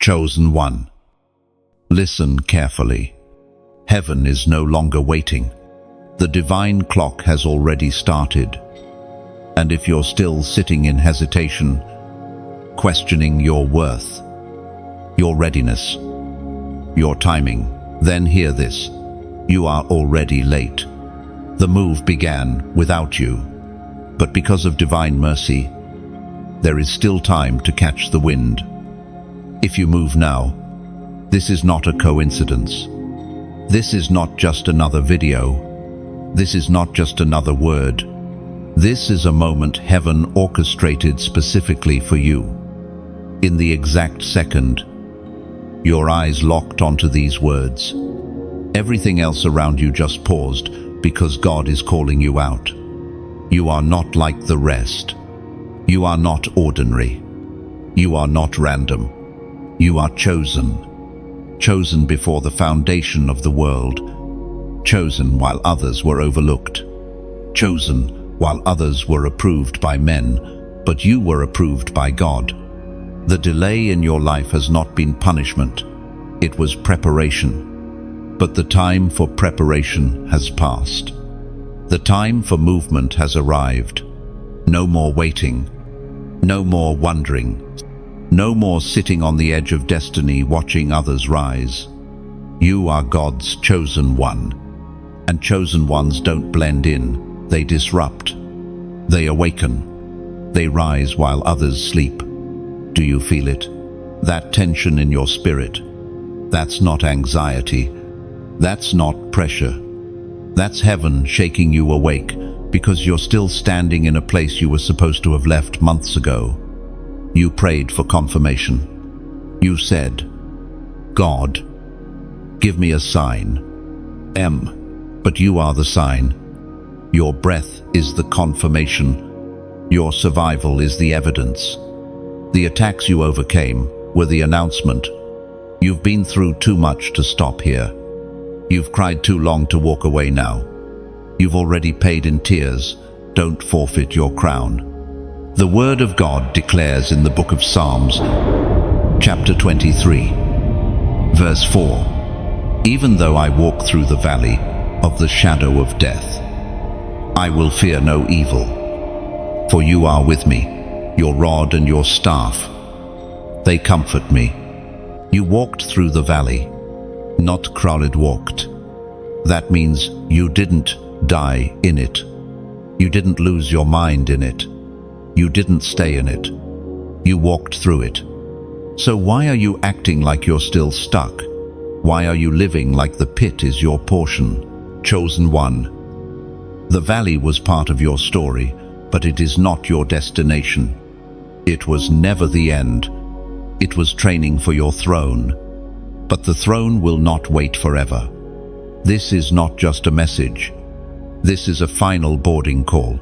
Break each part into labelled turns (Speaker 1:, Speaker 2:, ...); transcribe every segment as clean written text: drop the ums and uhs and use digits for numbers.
Speaker 1: Chosen one. Listen carefully. Heaven is no longer waiting. The divine clock has already started. And if you're still sitting in hesitation, questioning your worth, your readiness, your timing, then hear this. You are already late. The move began without you, but because of divine mercy, there is still time to catch the wind. If you move now, this is not a coincidence. This is not just another video. This is not just another word. This is a moment heaven orchestrated specifically for you. In the exact second, your eyes locked onto these words. Everything else around you just paused because God is calling you out. You are not like the rest. You are not ordinary. You are not random. You are chosen. Chosen before the foundation of the world. Chosen while others were overlooked. Chosen while others were approved by men, but you were approved by God. The delay in your life has not been punishment. It was preparation. But the time for preparation has passed. The time for movement has arrived. No more waiting. No more wondering. No more sitting on the edge of destiny watching others rise. You are God's chosen one. And chosen ones don't blend in. They disrupt. They awaken. They rise while others sleep. Do you feel it? That tension in your spirit? That's not anxiety. That's not pressure. That's heaven shaking you awake because you're still standing in a place you were supposed to have left months ago. You prayed for confirmation. You said, God, give me a sign. But you are the sign. Your breath is the confirmation. Your survival is the evidence. The attacks you overcame were the announcement. You've been through too much to stop here. You've cried too long to walk away now. You've already paid in tears. Don't forfeit your crown. The Word of God declares in the book of Psalms, chapter 23, verse 4, Even though I walk through the valley of the shadow of death, I will fear no evil, for you are with me, your rod and your staff. They comfort me. You walked through the valley, not crowded walked. That means you didn't die in it. You didn't lose your mind in it. You didn't stay in it. You walked through it. So why are you acting like you're still stuck? Why are you living like the pit is your portion? Chosen one. The valley was part of your story, but it is not your destination. It was never the end. It was training for your throne. But the throne will not wait forever. This is not just a message. This is a final boarding call.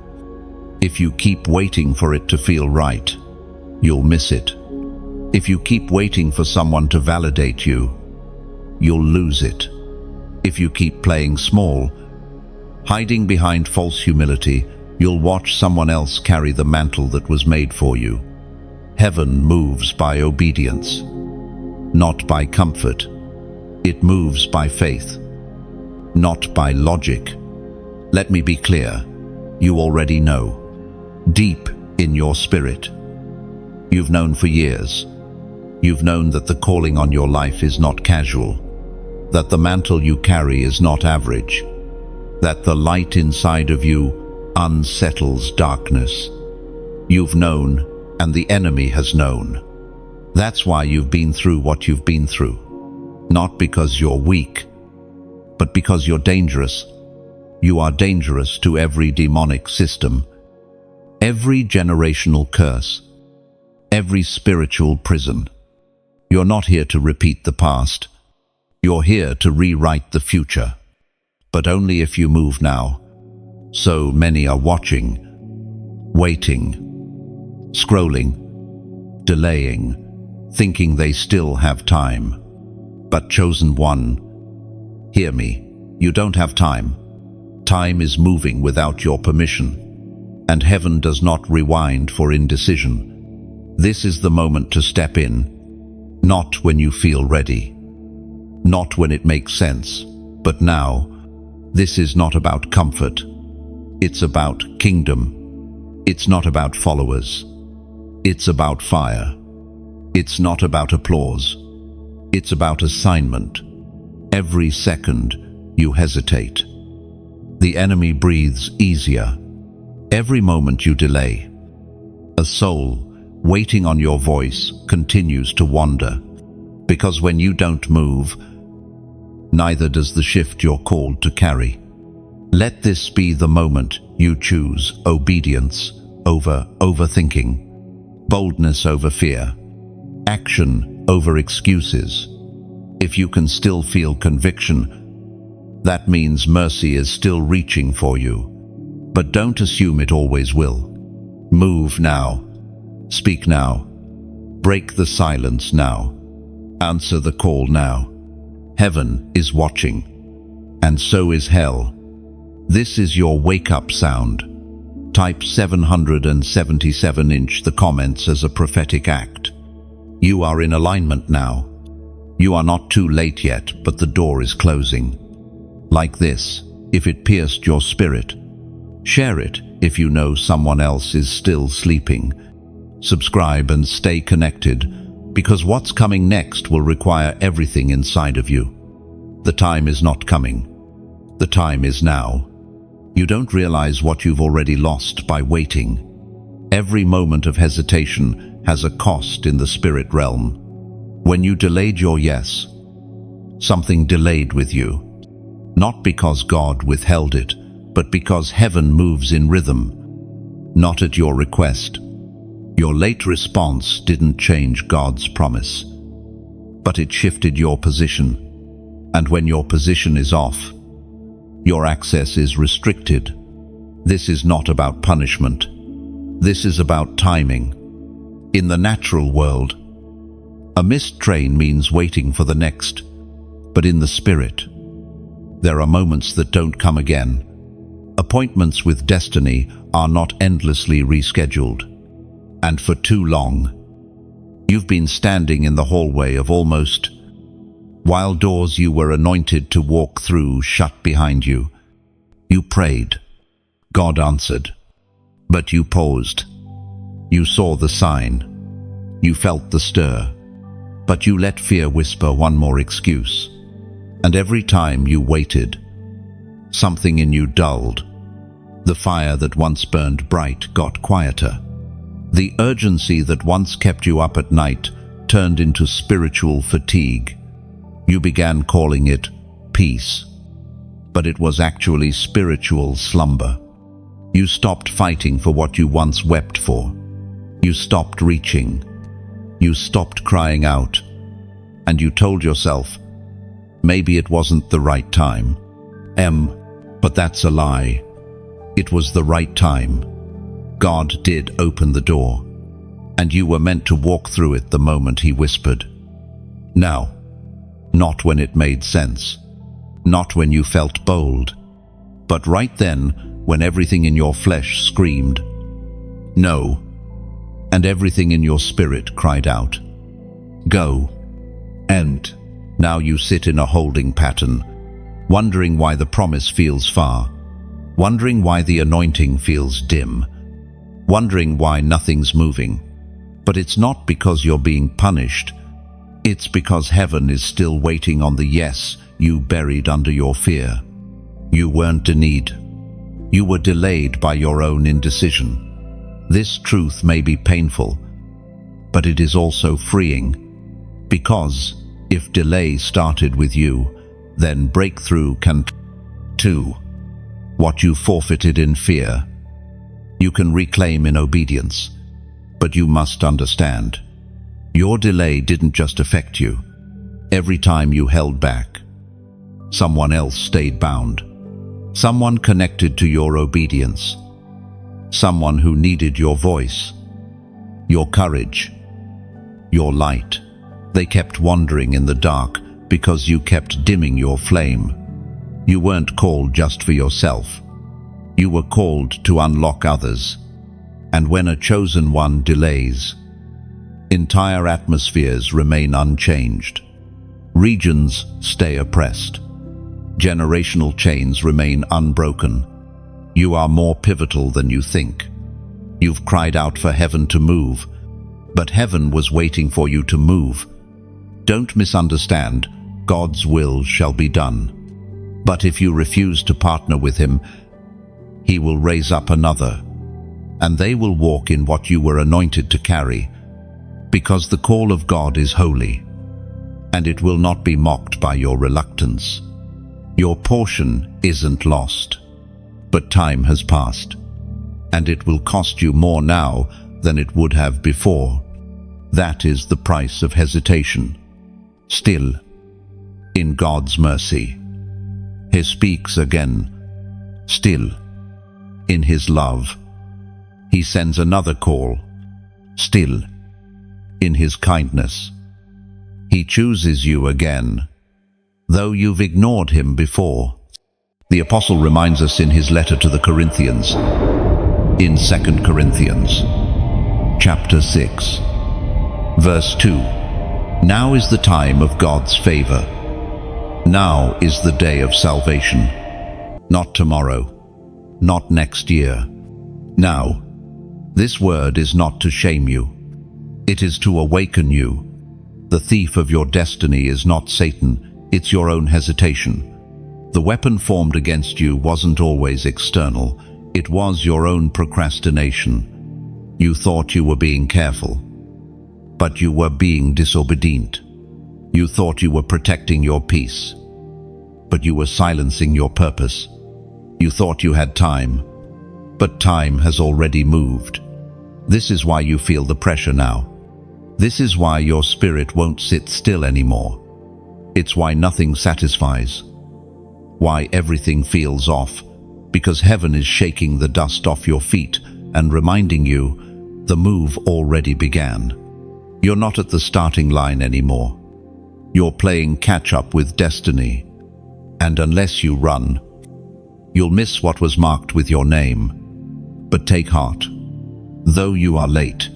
Speaker 1: If you keep waiting for it to feel right, you'll miss it. If you keep waiting for someone to validate you, you'll lose it. If you keep playing small, hiding behind false humility, you'll watch someone else carry the mantle that was made for you. Heaven moves by obedience, not by comfort. It moves by faith, not by logic. Let me be clear. You already know. Deep in your spirit. You've known for years. You've known that the calling on your life is not casual, that the mantle you carry is not average, that the light inside of you unsettles darkness. You've known, and the enemy has known. That's why you've been through what you've been through. Not because you're weak, but because you're dangerous. You are dangerous to every demonic system, every generational curse, every spiritual prison. You're not here to repeat the past. You're here to rewrite the future. But only if you move now. So many are watching, waiting, scrolling, delaying, thinking they still have time. But chosen one, hear me, you don't have time. Time is moving without your permission. And heaven does not rewind for indecision. This is the moment to step in, Not when you feel ready. Not when it makes sense. But now, this is not about comfort. It's about kingdom. It's not about followers. It's about fire. It's not about applause. It's about assignment. Every second, you hesitate. The enemy breathes easier. Every moment you delay. A soul, waiting on your voice, continues to wander. Because when you don't move, neither does the shift you're called to carry. Let this be the moment you choose obedience over overthinking, boldness over fear, action over excuses. If you can still feel conviction, that means mercy is still reaching for you. But don't assume it always will. Move now. Speak now. Break the silence now. Answer the call now. Heaven is watching, and so is hell. This is your wake-up sound. Type 777 in the comments as a prophetic act. You are in alignment now. You are not too late yet, but the door is closing. Like this, if it pierced your spirit. Share it if you know someone else is still sleeping. Subscribe and stay connected, because what's coming next will require everything inside of you. The time is not coming. The time is now. You don't realize what you've already lost by waiting. Every moment of hesitation has a cost in the spirit realm. When you delayed your yes, something delayed with you. Not because God withheld it, but because heaven moves in rhythm. Not at your request. Your late response didn't change God's promise, but it shifted your position. And when your position is off, your access is restricted. This is not about punishment. This is about timing. In the natural world, a missed train means waiting for the next. But in the spirit, there are moments that don't come again. Appointments with destiny are not endlessly rescheduled. And for too long, you've been standing in the hallway of almost, while doors you were anointed to walk through shut behind you. You prayed. God answered. But you paused. You saw the sign. You felt the stir. But you let fear whisper one more excuse. And every time you waited, something in you dulled. The fire that once burned bright got quieter. The urgency that once kept you up at night turned into spiritual fatigue. You began calling it peace, but it was actually spiritual slumber. You stopped fighting for what you once wept for. You stopped reaching. You stopped crying out. And you told yourself, maybe it wasn't the right time. But that's a lie. It was the right time. God did open the door, and you were meant to walk through it the moment He whispered. Now, not when it made sense, not when you felt bold, but right then when everything in your flesh screamed, no, and everything in your spirit cried out, go. And now you sit in a holding pattern, wondering why the promise feels far, wondering why the anointing feels dim, wondering why nothing's moving. But it's not because you're being punished. It's because heaven is still waiting on the yes you buried under your fear. You weren't denied. You were delayed by your own indecision. This truth may be painful, but it is also freeing. Because if delay started with you, then breakthrough can too. What you forfeited in fear, you can reclaim in obedience. But you must understand, your delay didn't just affect you. Every time you held back, someone else stayed bound. Someone connected to your obedience. Someone who needed your voice, your courage, your light. They kept wandering in the dark because you kept dimming your flame. You weren't called just for yourself. You were called to unlock others. And when a chosen one delays, Entire atmospheres remain unchanged. Regions stay oppressed. Generational chains remain unbroken. You are more pivotal than you think. You've cried out for heaven to move, but heaven was waiting for you to move. Don't misunderstand. God's will shall be done. But if you refuse to partner with him, he will raise up another, and they will walk in what you were anointed to carry, because the call of God is holy, and it will not be mocked by your reluctance. Your portion isn't lost, but time has passed, and it will cost you more now than it would have before. That is the price of hesitation. Still, in God's mercy, he speaks again. Still, in his love, he sends another call. Still, in his kindness, he chooses you again, though you've ignored him before. The apostle reminds us in his letter to the Corinthians, in 2 Corinthians, chapter 6, verse 2, "Now is the time of God's favor. Now is the day of salvation. Not tomorrow, not next year. Now." This word is not to shame you. It is to awaken you. The thief of your destiny is not Satan, it's your own hesitation. The weapon formed against you wasn't always external, it was your own procrastination. You thought you were being careful, but you were being disobedient. You thought you were protecting your peace, but you were silencing your purpose. You thought you had time, but time has already moved. This is why you feel the pressure now. This is why your spirit won't sit still anymore. It's why nothing satisfies. Why everything feels off, because heaven is shaking the dust off your feet and reminding you the move already began. You're not at the starting line anymore. You're playing catch-up with destiny. And unless you run, you'll miss what was marked with your name. But take heart. Though you are late,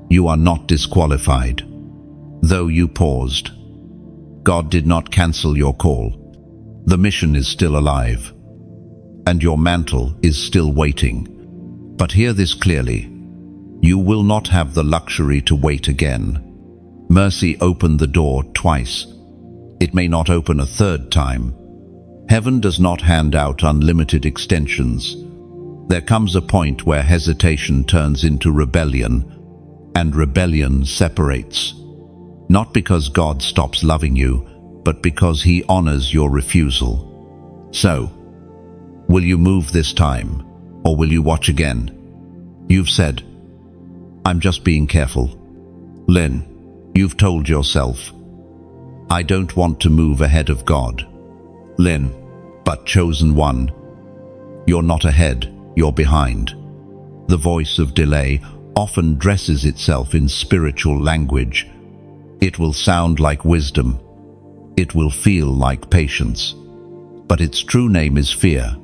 Speaker 1: you are not disqualified. Though you paused, God did not cancel your call. The mission is still alive, and your mantle is still waiting. But hear this clearly. You will not have the luxury to wait again. Mercy opened the door twice. It may not open a third time. Heaven does not hand out unlimited extensions. There comes a point where hesitation turns into rebellion, and rebellion separates. Not because God stops loving you, but because he honors your refusal. So, will you move this time, or will you watch again? You've said, "I'm just being careful." Lynn, you've told yourself, "I don't want to move ahead of God." Lynn, but chosen one, you're not ahead, you're behind. The voice of delay often dresses itself in spiritual language. It will sound like wisdom. It will feel like patience. But its true name is fear.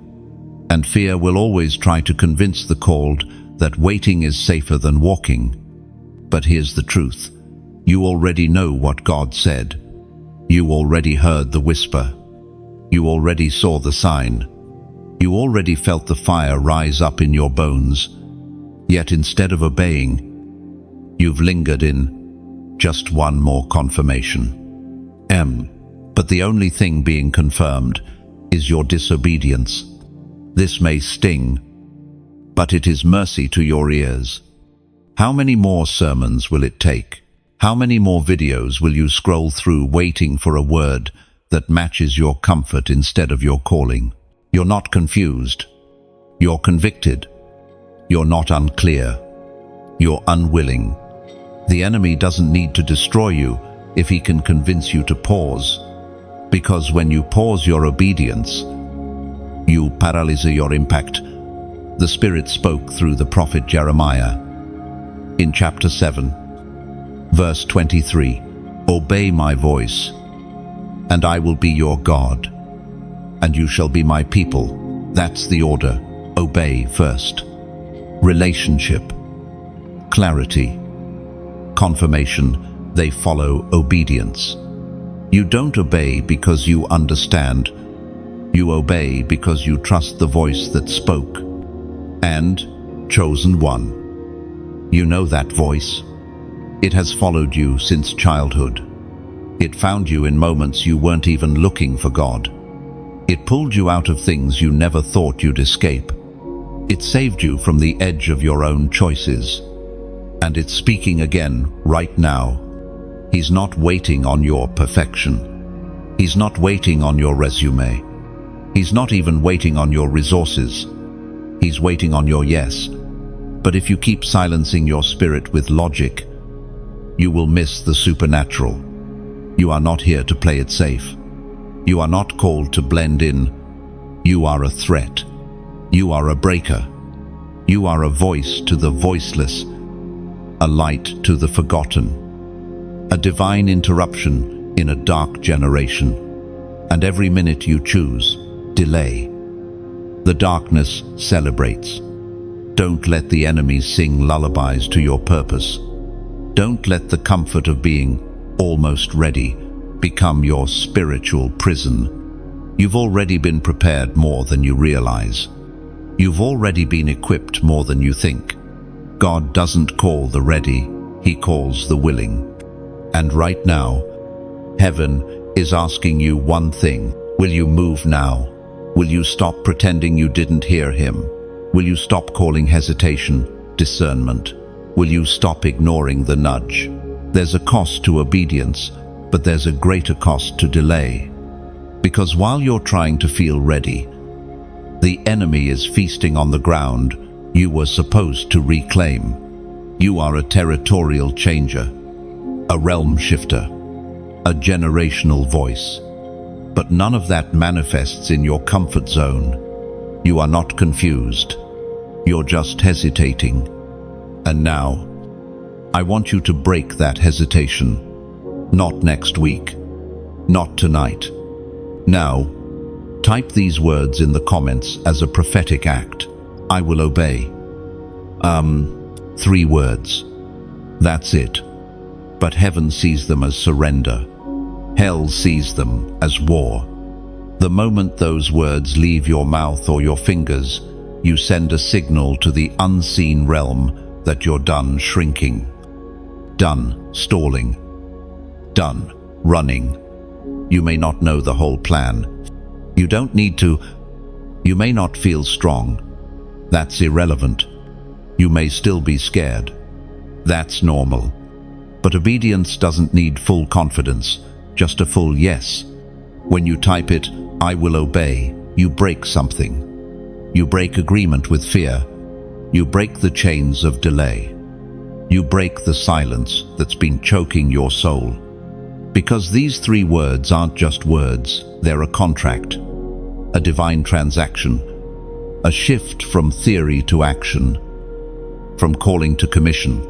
Speaker 1: And fear will always try to convince the called that waiting is safer than walking. But here's the truth. You already know what God said. You already heard the whisper. You already saw the sign. You already felt the fire rise up in your bones. Yet instead of obeying, you've lingered in just one more confirmation. But the only thing being confirmed is your disobedience. This may sting, but it is mercy to your ears. How many more sermons will it take? How many more videos will you scroll through waiting for a word that matches your comfort instead of your calling? You're not confused. You're convicted. You're not unclear. You're unwilling. The enemy doesn't need to destroy you if he can convince you to pause. Because when you pause your obedience, you paralyze your impact. The Spirit spoke through the prophet Jeremiah. In chapter 7, verse 23, "Obey my voice, and I will be your God, and you shall be my people." That's the order. Obey first. Relationship, clarity, confirmation, they follow obedience. You don't obey because you understand. You obey because you trust the voice that spoke. And, chosen one, you know that voice. It has followed you since childhood. It found you in moments you weren't even looking for God. It pulled you out of things you never thought you'd escape. It saved you from the edge of your own choices. And it's speaking again right now. He's not waiting on your perfection. He's not waiting on your resume. He's not even waiting on your resources. He's waiting on your yes. But if you keep silencing your spirit with logic, you will miss the supernatural. You are not here to play it safe. You are not called to blend in. You are a threat. You are a breaker. You are a voice to the voiceless, a light to the forgotten, a divine interruption in a dark generation. And every minute you choose, delay. The darkness celebrates. Don't let the enemy sing lullabies to your purpose. Don't let the comfort of being almost ready become your spiritual prison. You've already been prepared more than you realize. You've already been equipped more than you think. God doesn't call the ready, He calls the willing. And right now, heaven is asking you one thing. Will you move now? Will you stop pretending you didn't hear Him? Will you stop calling hesitation discernment? Will you stop ignoring the nudge? There's a cost to obedience, but there's a greater cost to delay. Because while you're trying to feel ready, the enemy is feasting on the ground you were supposed to reclaim. You are a territorial changer, a realm shifter, a generational voice. But none of that manifests in your comfort zone. You are not confused. You're just hesitating. And now, I want you to break that hesitation. Not next week. Not tonight. Now, type these words in the comments as a prophetic act. I will obey. 3 words. That's it. But heaven sees them as surrender. Hell sees them as war. The moment those words leave your mouth or your fingers, you send a signal to the unseen realm that you're done shrinking, done stalling, done running. You may not know the whole plan. You don't need to. You may not feel strong. That's irrelevant. You may still be scared. That's normal. But obedience doesn't need full confidence, just a full yes. When you type it, I will obey, you break something. You break agreement with fear. You break the chains of delay. You break the silence that's been choking your soul. Because these 3 words aren't just words, they're a contract, a divine transaction, a shift from theory to action, from calling to commission.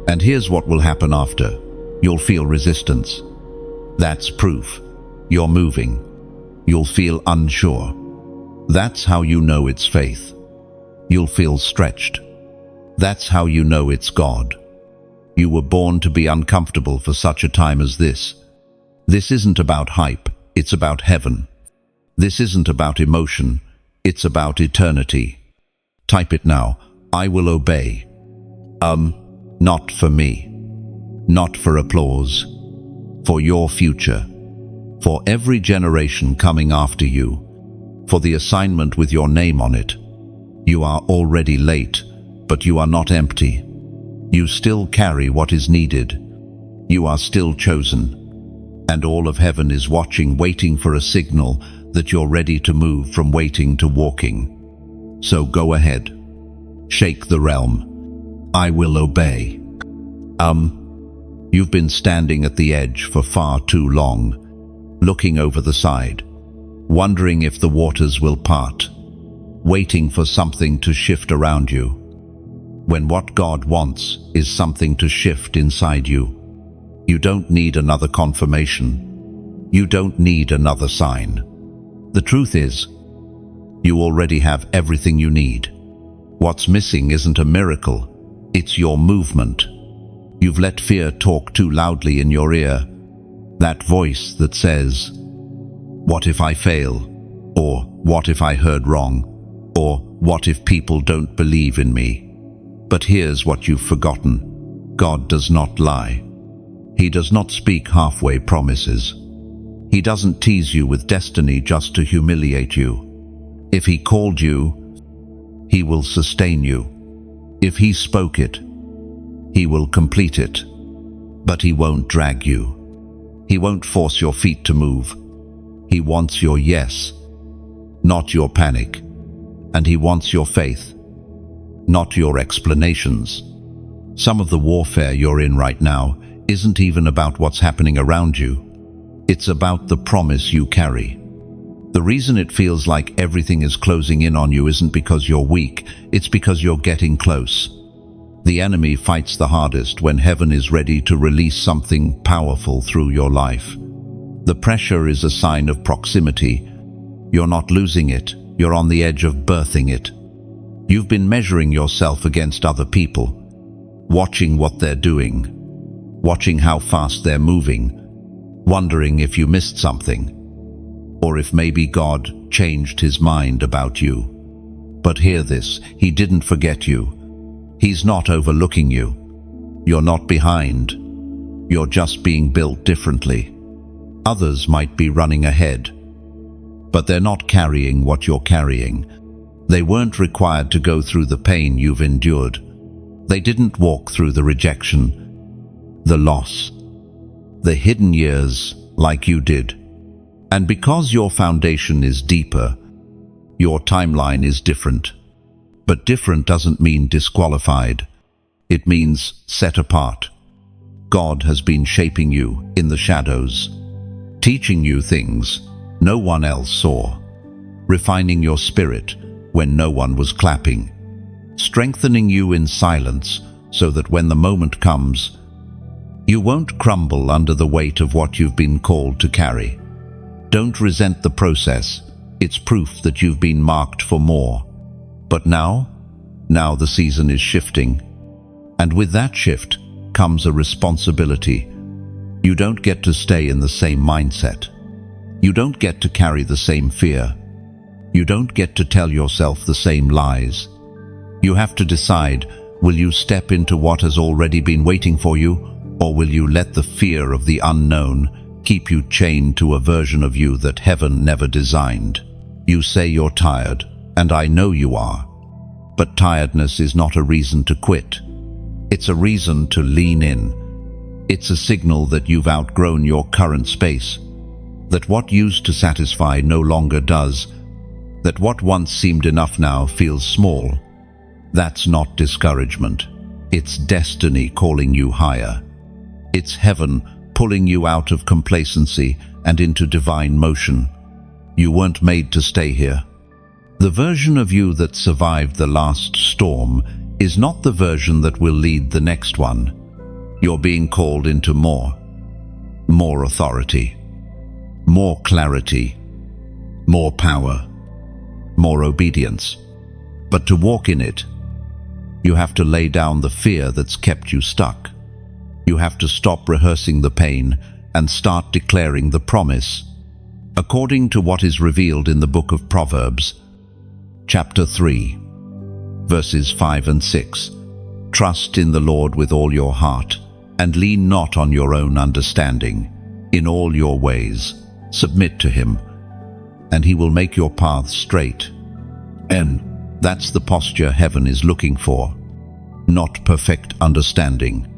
Speaker 1: And here's what will happen after. You'll feel resistance. That's proof. You're moving. You'll feel unsure. That's how you know it's faith. You'll feel stretched. That's how you know it's God. You were born to be uncomfortable for such a time as this. This isn't about hype, it's about heaven. This isn't about emotion, it's about eternity. Type it now. I will obey. Not for me. Not for applause. For your future. For every generation coming after you. For the assignment with your name on it. You are already late, but you are not empty. You still carry what is needed. You are still chosen. And all of heaven is watching, waiting for a signal that you're ready to move from waiting to walking. So go ahead. Shake the realm. I will obey. You've been standing at the edge for far too long, looking over the side, wondering if the waters will part, waiting for something to shift around you, when what God wants is something to shift inside you. You don't need another confirmation. You don't need another sign. The truth is, you already have everything you need. What's missing isn't a miracle, it's your movement. You've let fear talk too loudly in your ear. That voice that says, "What if I fail?" Or "What if I heard wrong?" Or "What if people don't believe in me?" But here's what you've forgotten. God does not lie. He does not speak halfway promises. He doesn't tease you with destiny just to humiliate you. If He called you, He will sustain you. If He spoke it, He will complete it. But He won't drag you. He won't force your feet to move. He wants your yes, not your panic. And He wants your faith, not your explanations. Some of the warfare you're in right now isn't even about what's happening around you. It's about the promise you carry. The reason it feels like everything is closing in on you isn't because you're weak, it's because you're getting close. The enemy fights the hardest when heaven is ready to release something powerful through your life. The pressure is a sign of proximity. You're not losing it, you're on the edge of birthing it. You've been measuring yourself against other people, watching what they're doing, watching how fast they're moving, wondering if you missed something, or if maybe God changed His mind about you. But hear this, He didn't forget you. He's not overlooking you. You're not behind. You're just being built differently. Others might be running ahead, but they're not carrying what you're carrying. They weren't required to go through the pain you've endured. They didn't walk through the rejection, the loss, the hidden years like you did. And because your foundation is deeper, your timeline is different. But different doesn't mean disqualified. It means set apart. God has been shaping you in the shadows, teaching you things no one else saw, refining your spirit when no one was clapping, strengthening you in silence so that when the moment comes, you won't crumble under the weight of what you've been called to carry. Don't resent the process. It's proof that you've been marked for more. But now the season is shifting. And with that shift comes a responsibility. You don't get to stay in the same mindset. You don't get to carry the same fear. You don't get to tell yourself the same lies. You have to decide, will you step into what has already been waiting for you, or will you let the fear of the unknown keep you chained to a version of you that heaven never designed? You say you're tired, and I know you are. But tiredness is not a reason to quit. It's a reason to lean in. It's a signal that you've outgrown your current space, that what used to satisfy no longer does, that what once seemed enough now feels small. That's not discouragement. It's destiny calling you higher. It's heaven pulling you out of complacency and into divine motion. You weren't made to stay here. The version of you that survived the last storm is not the version that will lead the next one. You're being called into more authority, more clarity, more power, more obedience. But to walk in it, you have to lay down the fear that's kept you stuck. You have to stop rehearsing the pain and start declaring the promise. According to what is revealed in the book of Proverbs, chapter 3, verses 5 and 6, trust in the Lord with all your heart, and lean not on your own understanding. In all your ways, submit to Him, and He will make your paths straight. And that's the posture heaven is looking for. Not perfect understanding,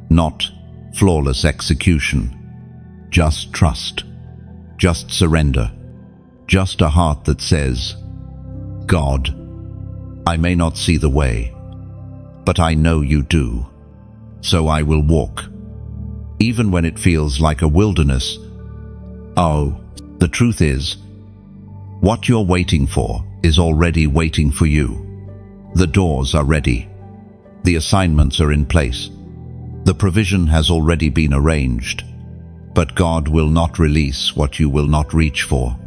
Speaker 1: not flawless execution, just trust, just surrender, just a heart that says, God, I may not see the way, but I know you do, so I will walk, even when it feels like a wilderness. Oh, the truth is, what you're waiting for is already waiting for you. The doors are ready. The assignments are in place. The provision has already been arranged. But God will not release what you will not reach for.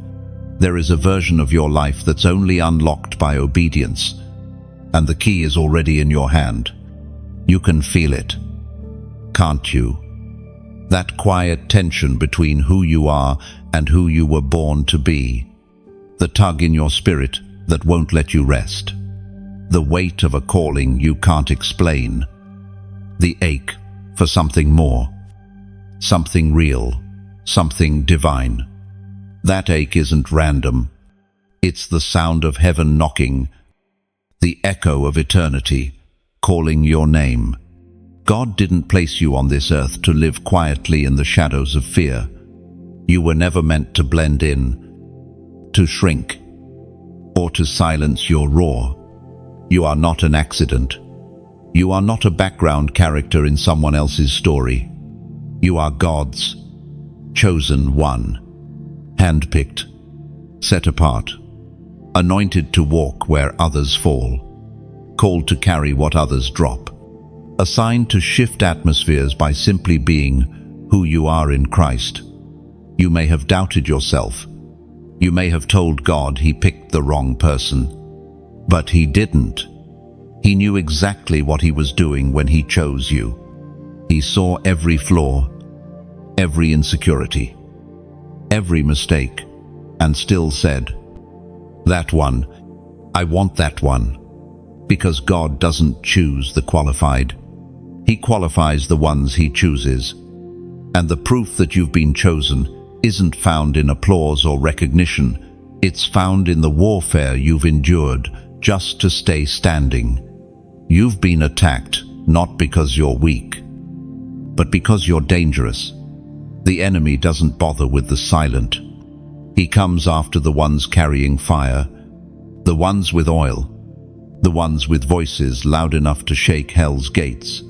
Speaker 1: There is a version of your life that's only unlocked by obedience, and the key is already in your hand. You can feel it. can't you? That quiet tension between who you are and who you were born to be. The tug in your spirit that won't let you rest. The weight of a calling you can't explain. The ache for something more. Something real. Something divine. That ache isn't random. It's the sound of heaven knocking. The echo of eternity calling your name. God didn't place you on this earth to live quietly in the shadows of fear. You were never meant to blend in, to shrink, or to silence your roar. You are not an accident. You are not a background character in someone else's story. You are God's chosen one, handpicked, set apart, anointed to walk where others fall, called to carry what others drop, assigned to shift atmospheres by simply being who you are in Christ. You may have doubted yourself. You may have told God he picked the wrong person. But he didn't. He knew exactly what he was doing when he chose you. He saw every flaw, every insecurity, every mistake, and still said, "That one, I want that one." Because God doesn't choose the qualified. He qualifies the ones he chooses. And the proof that you've been chosen isn't found in applause or recognition. It's found in the warfare you've endured just to stay standing. You've been attacked not because you're weak, but because you're dangerous. The enemy doesn't bother with the silent. He comes after the ones carrying fire, the ones with oil, the ones with voices loud enough to shake hell's gates.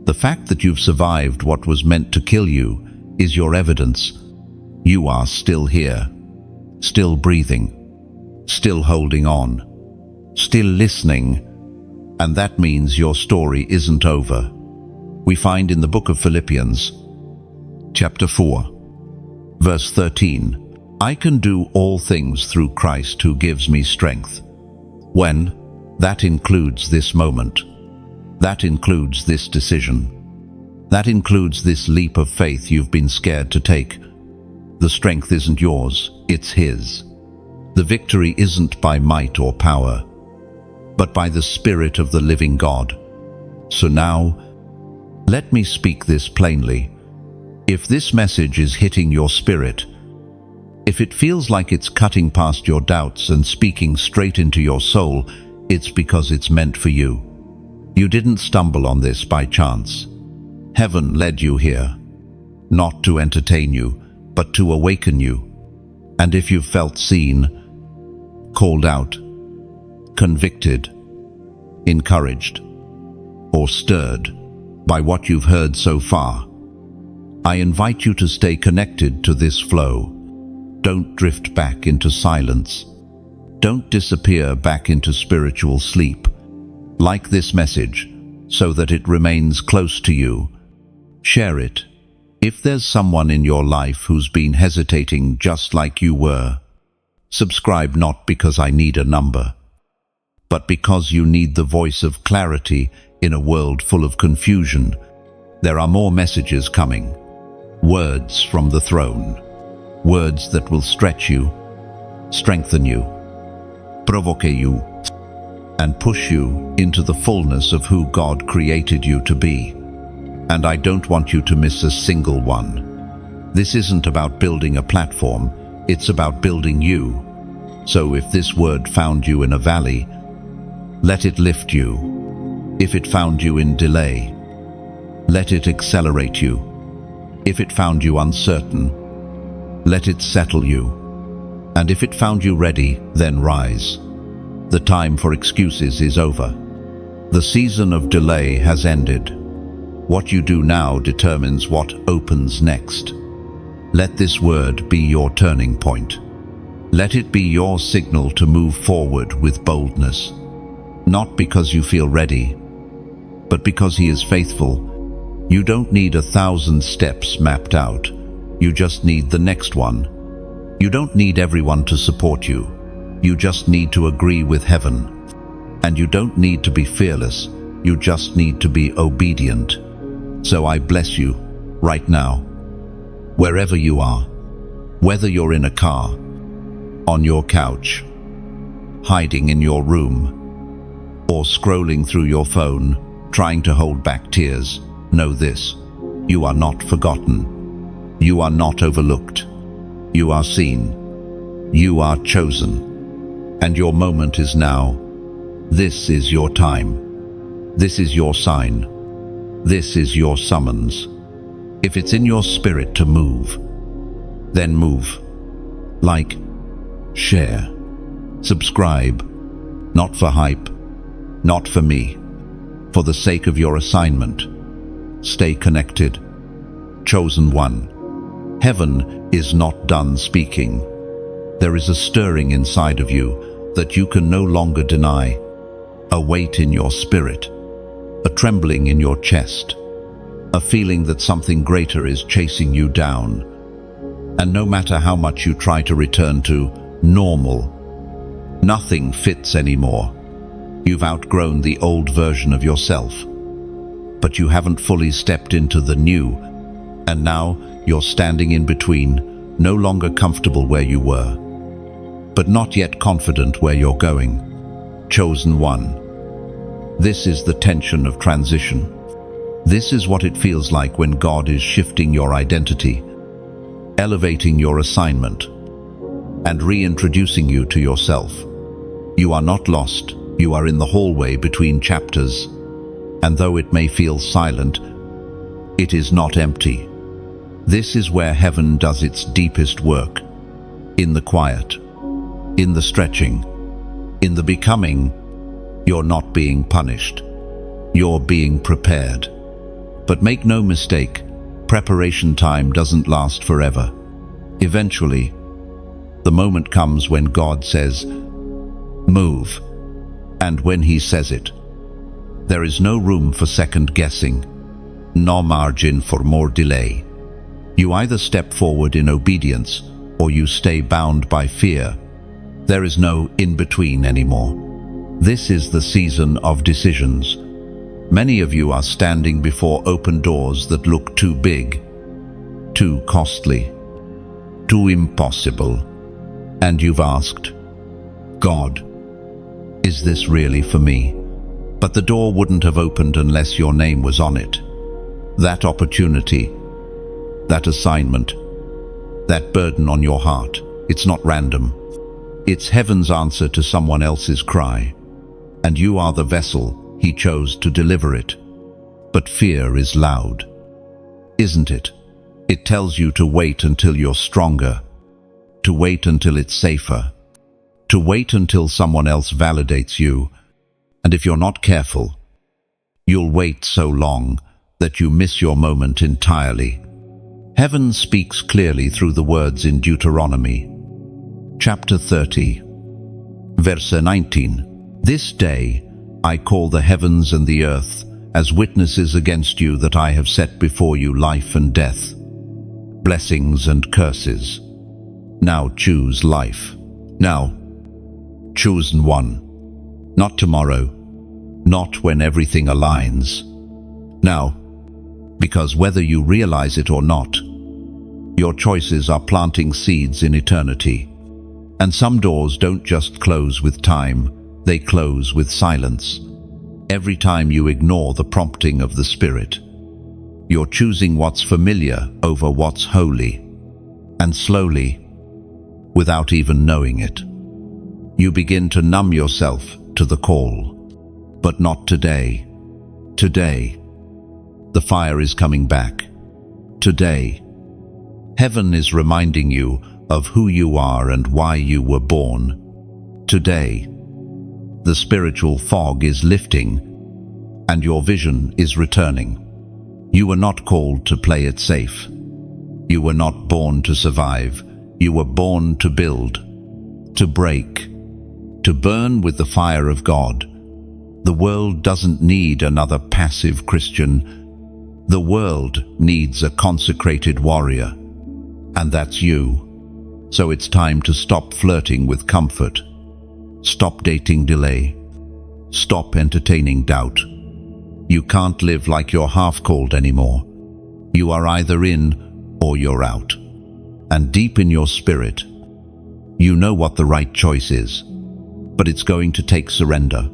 Speaker 1: The fact that you've survived what was meant to kill you is your evidence. You are still here, still breathing, still holding on, still listening, and that means your story isn't over. We find in the book of Philippians, chapter 4, verse 13, "I can do all things through Christ who gives me strength." When? That includes this moment. That includes this decision. That includes this leap of faith you've been scared to take. The strength isn't yours, it's His. The victory isn't by might or power, but by the Spirit of the living God. So now, let me speak this plainly. If this message is hitting your spirit, if it feels like it's cutting past your doubts and speaking straight into your soul, it's because it's meant for you. You didn't stumble on this by chance. Heaven led you here, not to entertain you, but to awaken you. And if you've felt seen, called out, convicted, encouraged, or stirred by what you've heard so far, I invite you to stay connected to this flow. Don't drift back into silence. Don't disappear back into spiritual sleep. Like this message so that it remains close to you. Share it. If there's someone in your life who's been hesitating just like you were, subscribe not because I need a number, but because you need the voice of clarity in a world full of confusion. There are more messages coming. Words from the throne. Words that will stretch you, strengthen you, provoke you, and push you into the fullness of who God created you to be. And I don't want you to miss a single one. This isn't about building a platform, it's about building you. So if this word found you in a valley, let it lift you. If it found you in delay, let it accelerate you. If it found you uncertain, let it settle you. And if it found you ready, then rise. The time for excuses is over. The season of delay has ended. What you do now determines what opens next. Let this word be your turning point. Let it be your signal to move forward with boldness. Not because you feel ready, but because He is faithful. You don't need 1,000 steps mapped out. You just need the next one. You don't need everyone to support you. You just need to agree with heaven. And you don't need to be fearless. You just need to be obedient. So I bless you right now, wherever you are, whether you're in a car, on your couch, hiding in your room, or scrolling through your phone, trying to hold back tears. Know this: you are not forgotten. You are not overlooked. You are seen. You are chosen. And your moment is now. This is your time. This is your sign. This is your summons. If it's in your spirit to move, then move. Like, share, subscribe, not for hype, not for me, for the sake of your assignment. Stay connected. Chosen one. Heaven is not done speaking. There is a stirring inside of you that you can no longer deny, a weight in your spirit, a trembling in your chest, a feeling that something greater is chasing you down. And no matter how much you try to return to normal, nothing fits anymore. You've outgrown the old version of yourself, but you haven't fully stepped into the new, and now you're standing in between, no longer comfortable where you were, but not yet confident where you're going. Chosen one. This is the tension of transition. This is what it feels like when God is shifting your identity, elevating your assignment, and reintroducing you to yourself. You are not lost. You are in the hallway between chapters, and though it may feel silent, it is not empty. This is where heaven does its deepest work. In the quiet, in the stretching, in the becoming. You're not being punished. You're being prepared. But make no mistake, preparation time doesn't last forever. Eventually, the moment comes when God says, move. And when He says it, there is no room for second guessing, no margin for more delay. You either step forward in obedience or you stay bound by fear. There is no in-between anymore. This is the season of decisions. Many of you are standing before open doors that look too big, too costly, too impossible. And you've asked, God, is this really for me? But the door wouldn't have opened unless your name was on it. That opportunity, that assignment, that burden on your heart, it's not random. It's heaven's answer to someone else's cry. And you are the vessel He chose to deliver it. But fear is loud, isn't it? It tells you to wait until you're stronger, to wait until it's safer, to wait until someone else validates you. And if you're not careful, you'll wait so long that you miss your moment entirely. Heaven speaks clearly through the words in Deuteronomy, chapter 30, verse 19. This day I call the heavens and the earth as witnesses against you that I have set before you life and death, blessings and curses. Now choose life. Now, chosen one. Not tomorrow, not when everything aligns. Now, because whether you realize it or not, your choices are planting seeds in eternity. And some doors don't just close with time, they close with silence. Every time you ignore the prompting of the Spirit, you're choosing what's familiar over what's holy. And slowly, without even knowing it, you begin to numb yourself to the call. But not today. Today, the fire is coming back. Today, heaven is reminding you of who you are and why you were born. Today, the spiritual fog is lifting and your vision is returning. You were not called to play it safe. You were not born to survive. You were born to build, to break, to burn with the fire of God. The world doesn't need another passive Christian. The world needs a consecrated warrior, and that's you. So it's time to stop flirting with comfort. Stop dating delay. Stop entertaining doubt. You can't live like you're half-called anymore. You are either in or you're out. And deep in your spirit, you know what the right choice is. But it's going to take surrender.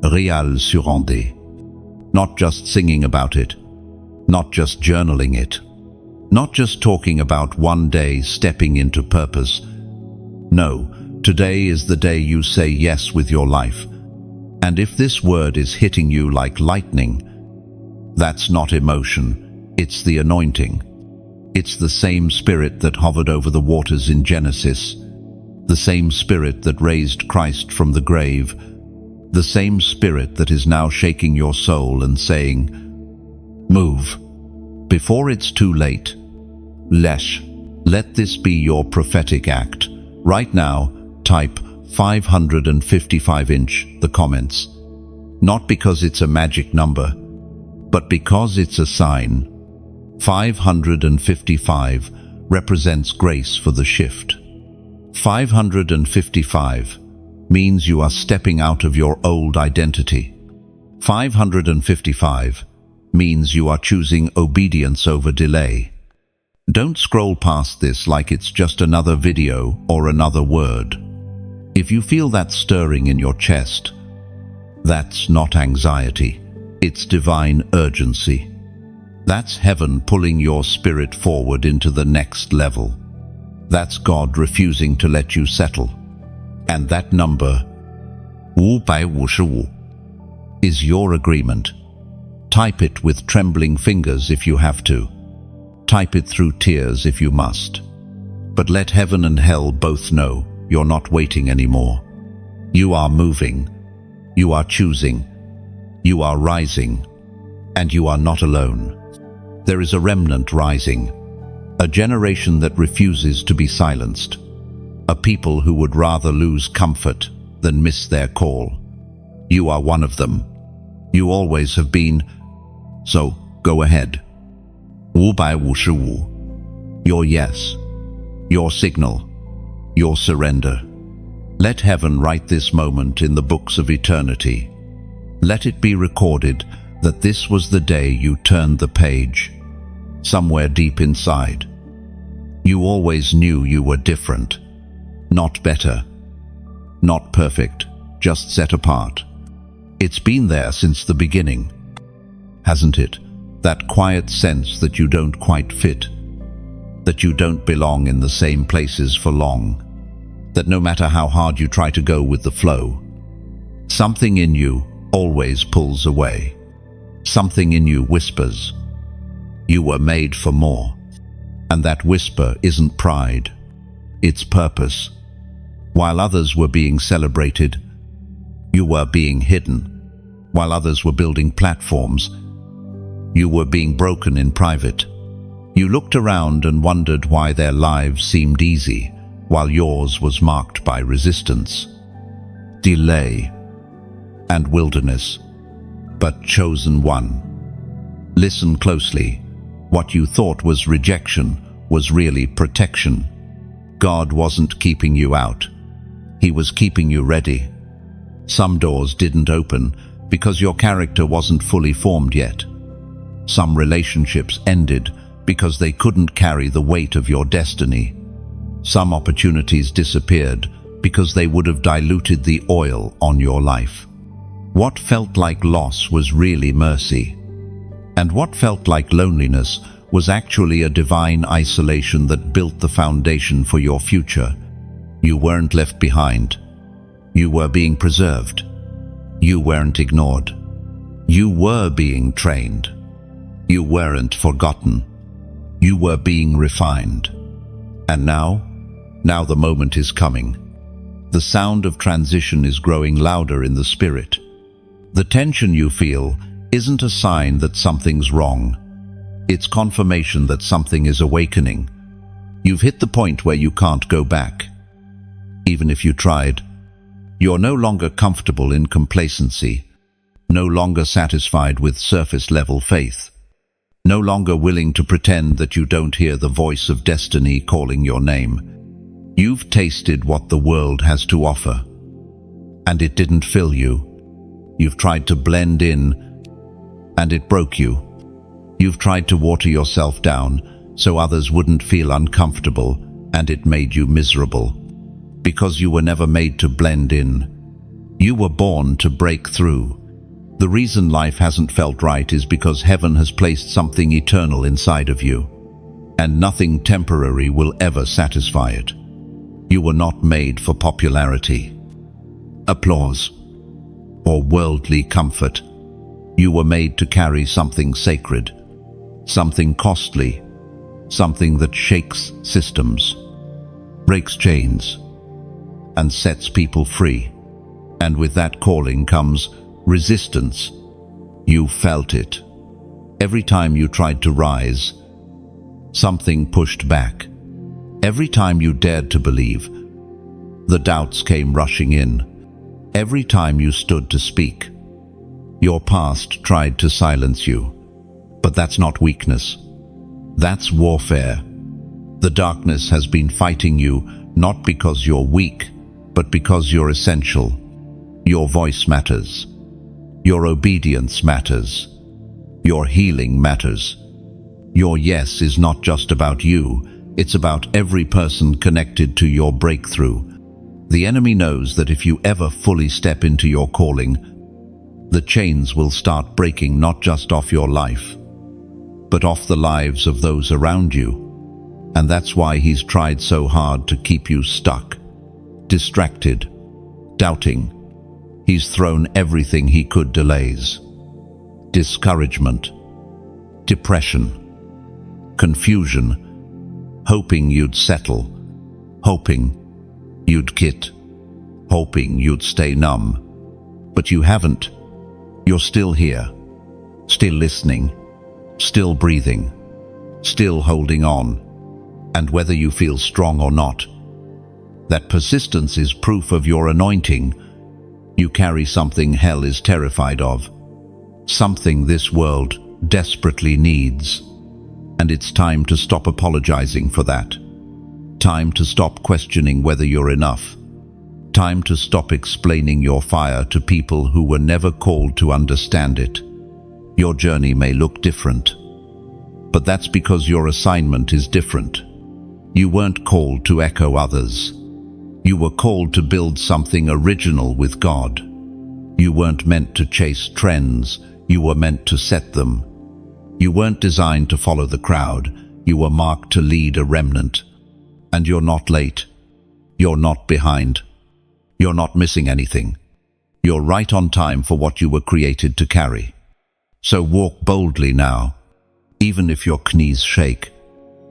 Speaker 1: Réal surrender. Not just singing about it. Not just journaling it. Not just talking about one day stepping into purpose. No, today is the day you say yes with your life. And if this word is hitting you like lightning, that's not emotion, it's the anointing. It's the same spirit that hovered over the waters in Genesis, the same spirit that raised Christ from the grave, the same spirit that is now shaking your soul and saying, move, before it's too late. Let this be your prophetic act. Right now, type 555 the comments. Not because it's a magic number, but because it's a sign. 555 represents grace for the shift. 555 means you are stepping out of your old identity. 555 means you are choosing obedience over delay. Don't scroll past this like it's just another video or another word. If you feel that stirring in your chest, that's not anxiety, it's divine urgency. That's heaven pulling your spirit forward into the next level. That's God refusing to let you settle. And that number, 555, is your agreement. Type it with trembling fingers if you have to. Type it through tears if you must. But let heaven and hell both know you're not waiting anymore. You are moving. You are choosing. You are rising. And you are not alone. There is a remnant rising. A generation that refuses to be silenced. A people who would rather lose comfort than miss their call. You are one of them. You always have been. So, go ahead. 555. Your yes. Your signal. Your surrender. Let heaven write this moment in the books of eternity. Let it be recorded that this was the day you turned the page. Somewhere deep inside. You always knew you were different. Not better. Not perfect, just set apart. It's been there since the beginning, hasn't it? That quiet sense that you don't quite fit, that you don't belong in the same places for long, that no matter how hard you try to go with the flow, something in you always pulls away. Something in you whispers, you were made for more. And that whisper isn't pride, it's purpose. While others were being celebrated, you were being hidden. While others were building platforms, you were being broken in private. You looked around and wondered why their lives seemed easy, while yours was marked by resistance, delay, and wilderness. But chosen one. Listen closely. What you thought was rejection was really protection. God wasn't keeping you out. He was keeping you ready. Some doors didn't open because your character wasn't fully formed yet. Some relationships ended because they couldn't carry the weight of your destiny. Some opportunities disappeared because they would have diluted the oil on your life. What felt like loss was really mercy. And what felt like loneliness was actually a divine isolation that built the foundation for your future. You weren't left behind. You were being preserved. You weren't ignored. You were being trained. You weren't forgotten. You were being refined. And now the moment is coming. The sound of transition is growing louder in the spirit. The tension you feel isn't a sign that something's wrong. It's confirmation that something is awakening. You've hit the point where you can't go back. Even if you tried, you're no longer comfortable in complacency, no longer satisfied with surface-level faith, no longer willing to pretend that you don't hear the voice of destiny calling your name. You've tasted what the world has to offer, and it didn't fill you. You've tried to blend in, and it broke you. You've tried to water yourself down so others wouldn't feel uncomfortable, and it made you miserable. Because you were never made to blend in. You were born to break through. The reason life hasn't felt right is because heaven has placed something eternal inside of you, and nothing temporary will ever satisfy it. You were not made for popularity, applause, or worldly comfort. You were made to carry something sacred, something costly, something that shakes systems, breaks chains, and sets people free. And with that calling comes resistance. You felt it. Every time you tried to rise, something pushed back. Every time you dared to believe, the doubts came rushing in. Every time you stood to speak, your past tried to silence you. But that's not weakness. That's warfare. The darkness has been fighting you, not because you're weak, but because you're essential. Your voice matters. Your obedience matters. Your healing matters. Your yes is not just about you, it's about every person connected to your breakthrough. The enemy knows that if you ever fully step into your calling, the chains will start breaking not just off your life, but off the lives of those around you. And that's why he's tried so hard to keep you stuck, distracted, doubting. He's thrown everything he could: delays, discouragement, depression, confusion, hoping you'd settle, hoping you'd quit, hoping you'd stay numb. But you haven't. You're still here, still listening, still breathing, still holding on. And whether you feel strong or not, that persistence is proof of your anointing. You carry something hell is terrified of, something this world desperately needs. And it's time to stop apologizing for that. Time to stop questioning whether you're enough. Time to stop explaining your fire to people who were never called to understand it. Your journey may look different, but that's because your assignment is different. You weren't called to echo others. You were called to build something original with God. You weren't meant to chase trends, you were meant to set them. You weren't designed to follow the crowd, you were marked to lead a remnant. And you're not late. You're not behind. You're not missing anything. You're right on time for what you were created to carry. So walk boldly now, even if your knees shake,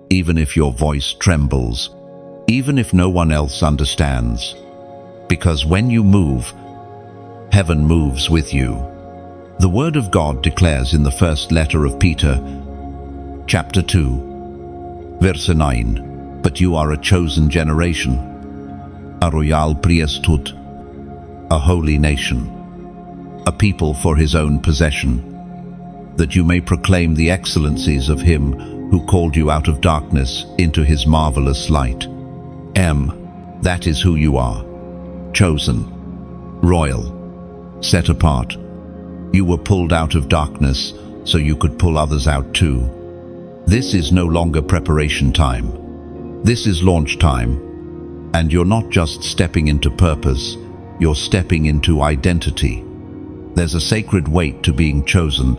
Speaker 1: even if your voice trembles, even if no one else understands. Because when you move, heaven moves with you. The Word of God declares in the first letter of Peter, chapter 2, verse 9, "But you are a chosen generation, a royal priesthood, a holy nation, a people for his own possession, that you may proclaim the excellencies of him who called you out of darkness into his marvelous light." That is who you are. Chosen, royal, set apart. You were pulled out of darkness so you could pull others out too. This is no longer preparation time. This is launch time. And you're not just stepping into purpose, you're stepping into identity. There's a sacred weight to being chosen.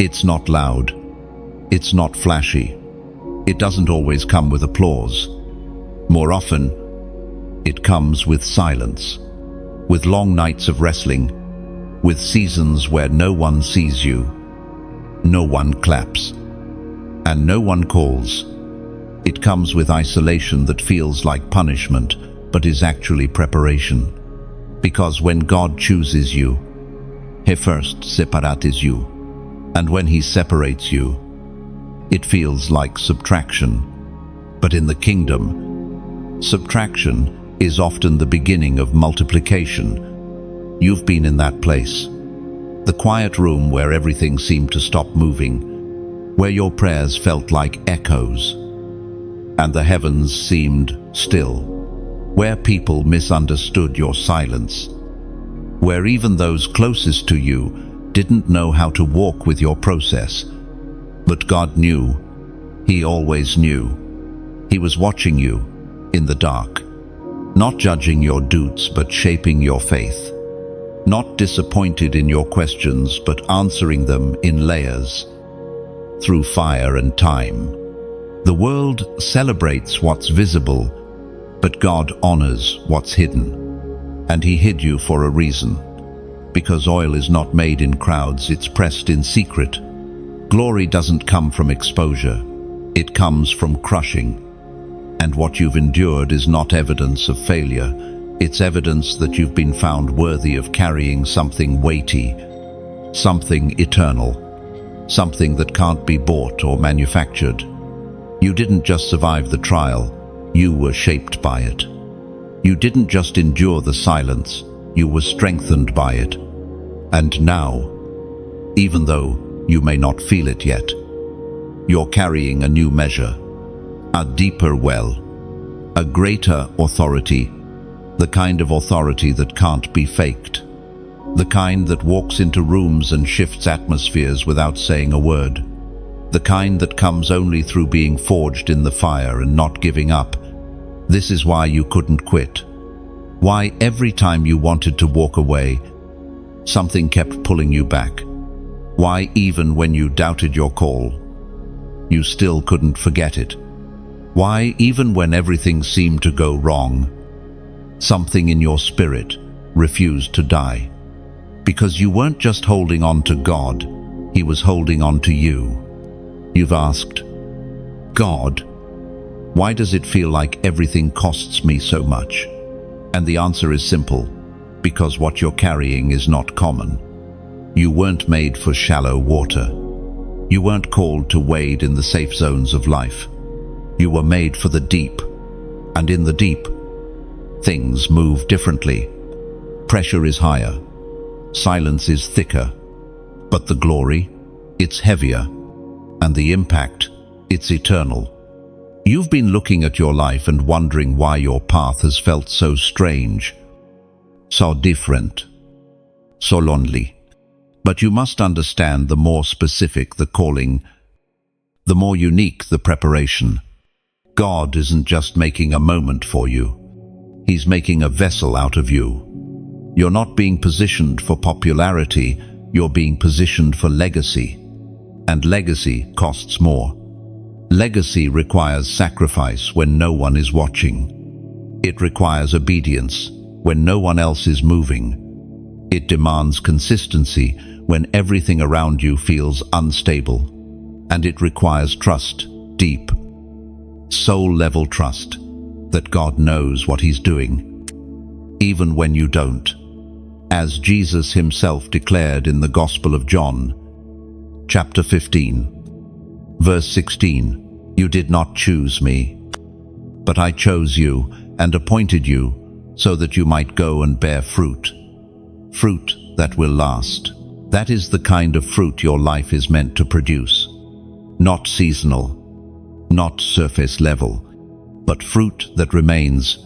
Speaker 1: It's not loud. It's not flashy. It doesn't always come with applause. More often, it comes with silence, with long nights of wrestling, with seasons where no one sees you, no one claps, and no one calls. It comes with isolation that feels like punishment, but is actually preparation. Because when God chooses you, He first separates you. And when He separates you, it feels like subtraction. But in the kingdom, subtraction is often the beginning of multiplication. You've been in that place. The quiet room where everything seemed to stop moving, where your prayers felt like echoes, and the heavens seemed still, where people misunderstood your silence, where even those closest to you didn't know how to walk with your process. But God knew. He always knew. He was watching you in the dark, not judging your doubts but shaping your faith, not disappointed in your questions but answering them in layers, through fire and time. The world celebrates what's visible, but God honors what's hidden. And He hid you for a reason, because oil is not made in crowds, it's pressed in secret. Glory doesn't come from exposure, it comes from crushing. And what you've endured is not evidence of failure, it's evidence that you've been found worthy of carrying something weighty, something eternal, something that can't be bought or manufactured. You didn't just survive the trial, you were shaped by it. You didn't just endure the silence, you were strengthened by it. And now, even though you may not feel it yet, you're carrying a new measure, a deeper well, a greater authority, the kind of authority that can't be faked, the kind that walks into rooms and shifts atmospheres without saying a word, the kind that comes only through being forged in the fire and not giving up. This is why you couldn't quit, why every time you wanted to walk away, something kept pulling you back, why even when you doubted your call, you still couldn't forget it. Why, even when everything seemed to go wrong, something in your spirit refused to die. Because you weren't just holding on to God, He was holding on to you. You've asked, God, why does it feel like everything costs me so much? And the answer is simple, because what you're carrying is not common. You weren't made for shallow water. You weren't called to wade in the safe zones of life. You were made for the deep, and in the deep, things move differently. Pressure is higher, silence is thicker, but the glory, it's heavier, and the impact, it's eternal. You've been looking at your life and wondering why your path has felt so strange, so different, so lonely. But you must understand, the more specific the calling, the more unique the preparation. God isn't just making a moment for you. He's making a vessel out of you. You're not being positioned for popularity, you're being positioned for legacy. And legacy costs more. Legacy requires sacrifice when no one is watching. It requires obedience when no one else is moving. It demands consistency when everything around you feels unstable. And it requires trust, deep, soul-level trust, that God knows what He's doing, even when you don't. As Jesus Himself declared in the Gospel of John, chapter 15, verse 16, "You did not choose me, but I chose you and appointed you so that you might go and bear fruit, fruit that will last." That is the kind of fruit your life is meant to produce. Not seasonal, not surface level, but fruit that remains,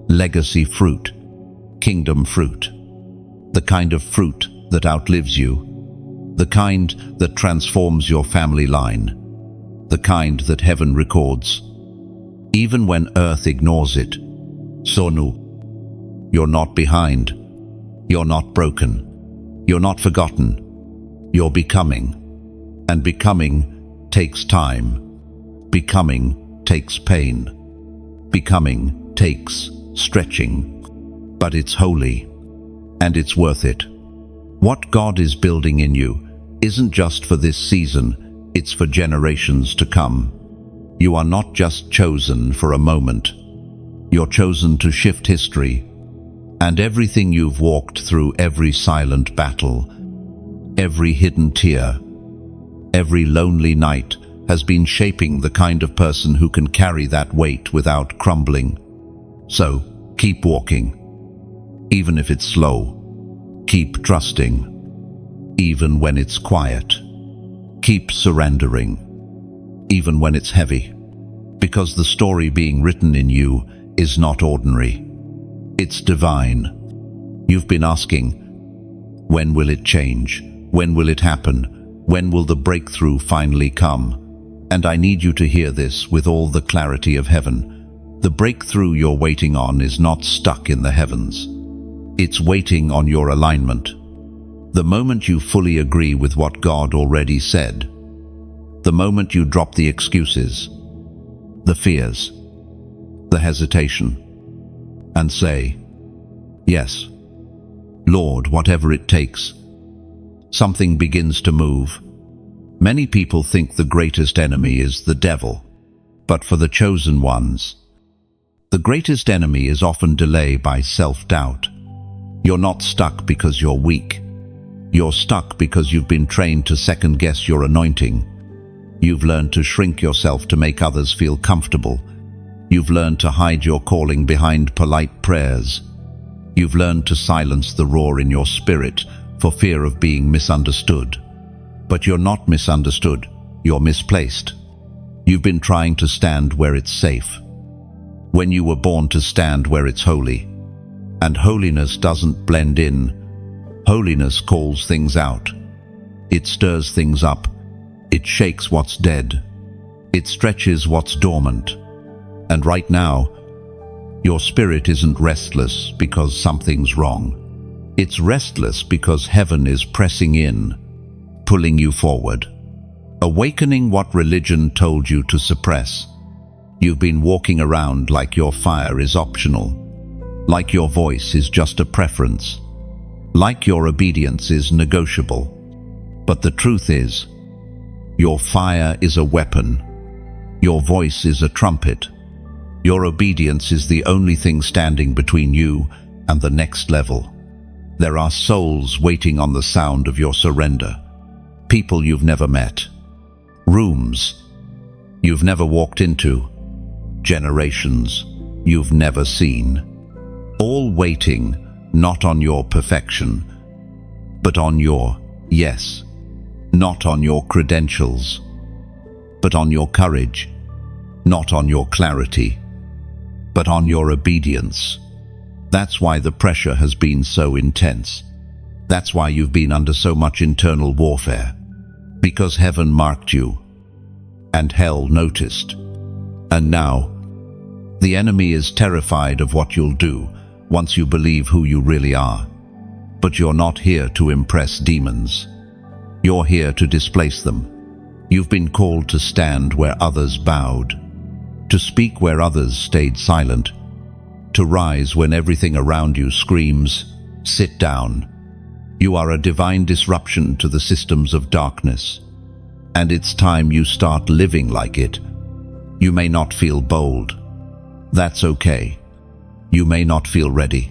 Speaker 1: legacy fruit, kingdom fruit, the kind of fruit that outlives you, the kind that transforms your family line, the kind that heaven records, even when earth ignores it. Sonu, you're not behind, you're not broken, you're not forgotten, you're becoming. And becoming takes time. Becoming takes pain. Becoming takes stretching. But it's holy, and it's worth it. What God is building in you isn't just for this season, it's for generations to come. You are not just chosen for a moment. You're chosen to shift history. And everything you've walked through, every silent battle, every hidden tear, every lonely night, has been shaping the kind of person who can carry that weight without crumbling. So, keep walking, even if it's slow. Keep trusting, even when it's quiet. Keep surrendering, even when it's heavy. Because the story being written in you is not ordinary. It's divine. You've been asking, when will it change? When will it happen? When will the breakthrough finally come? And I need you to hear this with all the clarity of heaven. The breakthrough you're waiting on is not stuck in the heavens. It's waiting on your alignment. The moment you fully agree with what God already said, the moment you drop the excuses, the fears, the hesitation, and say, "Yes, Lord, whatever it takes," something begins to move. Many people think the greatest enemy is the devil, but for the chosen ones, the greatest enemy is often delay by self-doubt. You're not stuck because you're weak. You're stuck because you've been trained to second-guess your anointing. You've learned to shrink yourself to make others feel comfortable. You've learned to hide your calling behind polite prayers. You've learned to silence the roar in your spirit for fear of being misunderstood. But you're not misunderstood. You're misplaced. You've been trying to stand where it's safe, when you were born to stand where it's holy. And holiness doesn't blend in. Holiness calls things out. It stirs things up. It shakes what's dead. It stretches what's dormant. And right now, your spirit isn't restless because something's wrong. It's restless because heaven is pressing in, pulling you forward, awakening what religion told you to suppress. You've been walking around like your fire is optional, like your voice is just a preference, like your obedience is negotiable. But the truth is, your fire is a weapon. Your voice is a trumpet. Your obedience is the only thing standing between you and the next level. There are souls waiting on the sound of your surrender. People you've never met. Rooms you've never walked into. Generations you've never seen. All waiting not on your perfection, but on your yes. Not on your credentials, but on your courage. Not on your clarity, but on your obedience. That's why the pressure has been so intense. That's why you've been under so much internal warfare. Because heaven marked you, and hell noticed. And now, the enemy is terrified of what you'll do once you believe who you really are. But you're not here to impress demons. You're here to displace them. You've been called to stand where others bowed, to speak where others stayed silent, to rise when everything around you screams, "Sit down." You are a divine disruption to the systems of darkness, and it's time you start living like it. You may not feel bold. That's okay. You may not feel ready.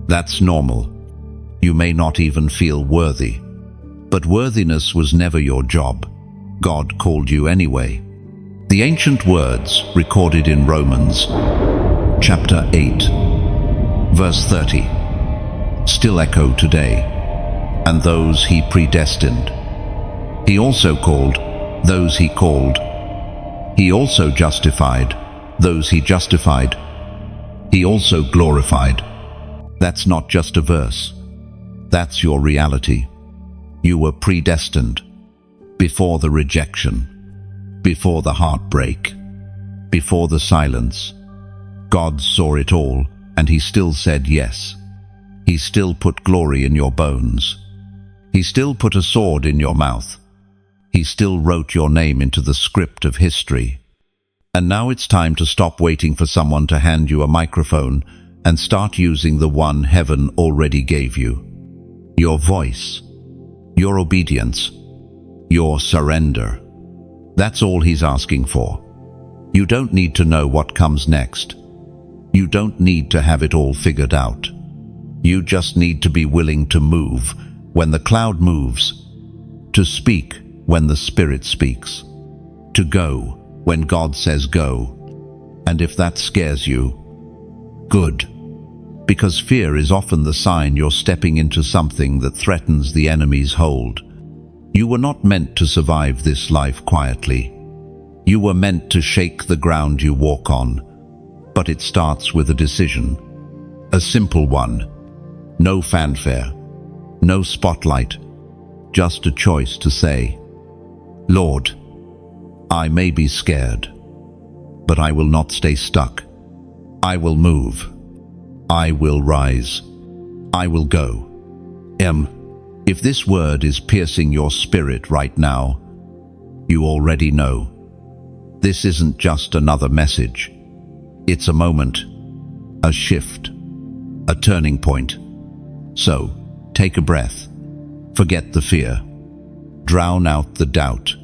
Speaker 1: That's normal. You may not even feel worthy. But worthiness was never your job. God called you anyway. The ancient words recorded in Romans chapter 8, verse 30, still echo today. And those he predestined, he also called. Those he called, he also justified. Those he justified, he also glorified. That's not just a verse. That's your reality. You were predestined before the rejection, before the heartbreak, before the silence. God saw it all, and he still said yes. He still put glory in your bones. He still put a sword in your mouth. He still wrote your name into the script of history. And now it's time to stop waiting for someone to hand you a microphone and start using the one heaven already gave you. Your voice, your obedience, your surrender. That's all he's asking for. You don't need to know what comes next. You don't need to have it all figured out. You just need to be willing to move when the cloud moves, to speak when the Spirit speaks, to go when God says go. And if that scares you, good. Because fear is often the sign you're stepping into something that threatens the enemy's hold. You were not meant to survive this life quietly. You were meant to shake the ground you walk on. But it starts with a decision. A simple one. No fanfare. No spotlight. just a choice to say, Lord, I may be scared, but I will not stay stuck. I will move. I will rise. I will go. If this word is piercing your spirit right now, you already know. This isn't just another message. It's a moment, a shift, a turning point. So, take a breath. Forget the fear. Drown out the doubt.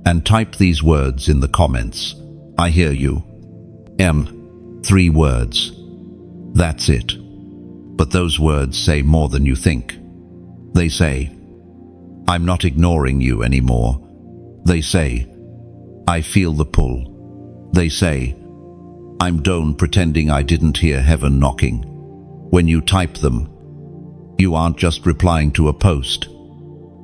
Speaker 1: And type these words in the comments. I hear you. 3 words. That's it. But those words say more than you think. They say, I'm not ignoring you anymore. They say, I feel the pull. They say, I'm done pretending I didn't hear heaven knocking. When you type them, you aren't just replying to a post.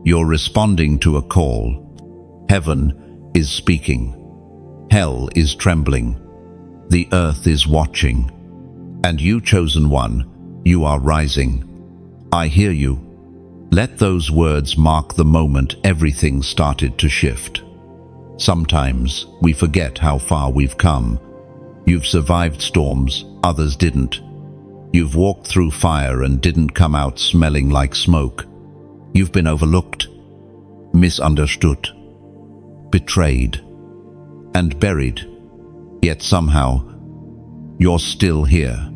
Speaker 1: You're responding to a call. Heaven is speaking. Hell is trembling. The earth is watching. And you, chosen one, you are rising. I hear you. Let those words mark the moment everything started to shift. Sometimes we forget how far we've come. You've survived storms, others didn't. You've walked through fire and didn't come out smelling like smoke. You've been overlooked, misunderstood, betrayed, and buried. Yet somehow, you're still here,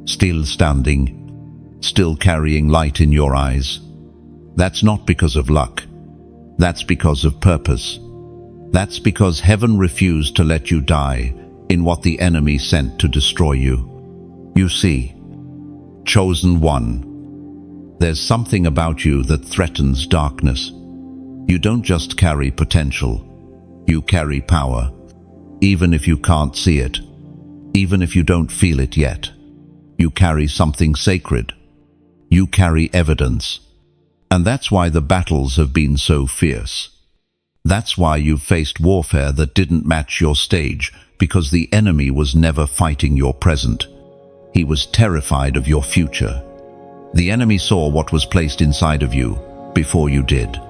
Speaker 1: still standing, still carrying light in your eyes. That's not because of luck. That's because of purpose. That's because heaven refused to let you die in what the enemy sent to destroy you. You see, chosen one, there's something about you that threatens darkness. You don't just carry potential, you carry power. Even if you can't see it, even if you don't feel it yet, you carry something sacred. You carry evidence. And that's why the battles have been so fierce. That's why you've faced warfare that didn't match your stage, because the enemy was never fighting your present. He was terrified of your future. The enemy saw what was placed inside of you before you did.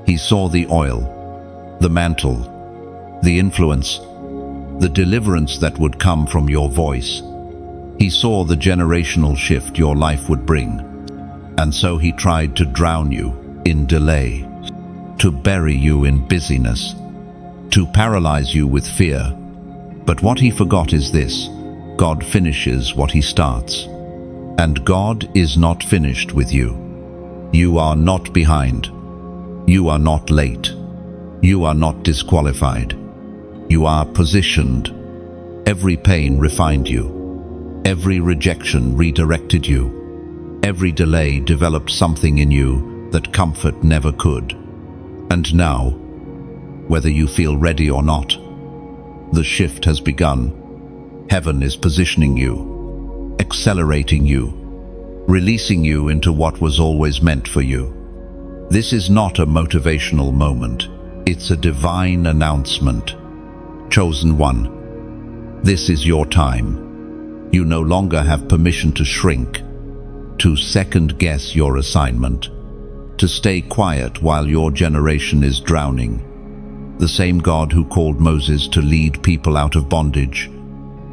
Speaker 1: He saw the oil, the mantle, the influence, the deliverance that would come from your voice. He saw the generational shift your life would bring. And so he tried to drown you in delay, to bury you in busyness, to paralyze you with fear. But what he forgot is this: God finishes what he starts. And God is not finished with you. You are not behind. You are not late. You are not disqualified. You are positioned. Every pain refined you. Every rejection redirected you. Every delay developed something in you that comfort never could. And now, whether you feel ready or not, the shift has begun. Heaven is positioning you, accelerating you, releasing you into what was always meant for you. This is not a motivational moment. It's a divine announcement. Chosen one, this is your time. You no longer have permission to shrink, to second-guess your assignment, to stay quiet while your generation is drowning. The same God who called Moses to lead people out of bondage,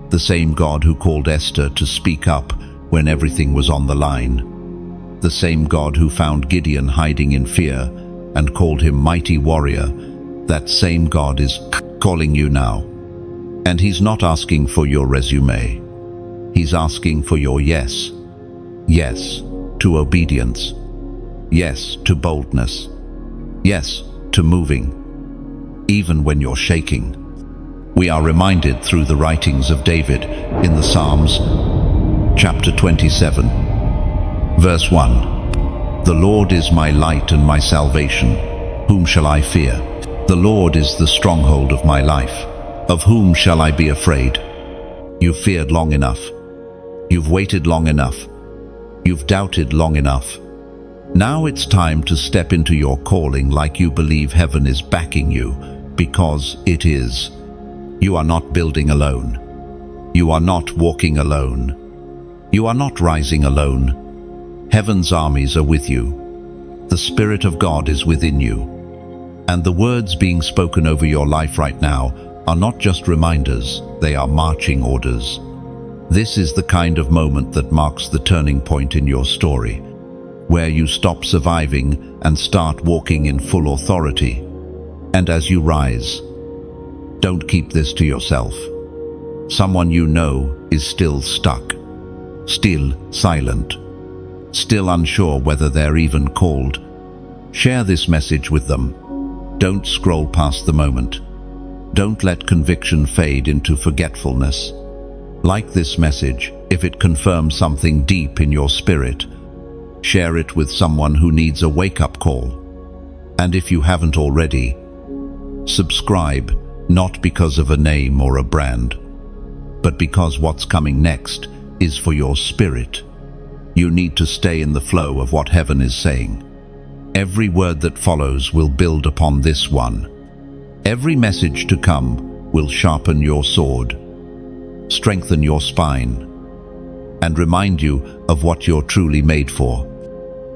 Speaker 1: the same God who called Esther to speak up when everything was on the line, the same God who found Gideon hiding in fear and called him mighty warrior, that same God is calling you now. And he's not asking for your resume. He's asking for your yes. Yes to obedience. Yes to boldness. Yes to moving, even when you're shaking. We are reminded through the writings of David in the Psalms, chapter 27, verse 1. The Lord is my light and my salvation. Whom shall I fear? The Lord is the stronghold of my life. Of whom shall I be afraid? You've feared long enough. You've waited long enough. You've doubted long enough. Now it's time to step into your calling like you believe heaven is backing you, because it is. You are not building alone. You are not walking alone. You are not rising alone. Heaven's armies are with you. The Spirit of God is within you. And the words being spoken over your life right now are not just reminders, they are marching orders. This is the kind of moment that marks the turning point in your story, where you stop surviving and start walking in full authority. And as you rise, don't keep this to yourself. Someone you know is still stuck, still silent, still unsure whether they're even called. Share this message with them. Don't scroll past the moment. Don't let conviction fade into forgetfulness. Like this message, if it confirms something deep in your spirit, share it with someone who needs a wake-up call. And if you haven't already, subscribe, not because of a name or a brand, but because what's coming next is for your spirit. You need to stay in the flow of what heaven is saying. Every word that follows will build upon this one. Every message to come will sharpen your sword, strengthen your spine, and remind you of what you're truly made for.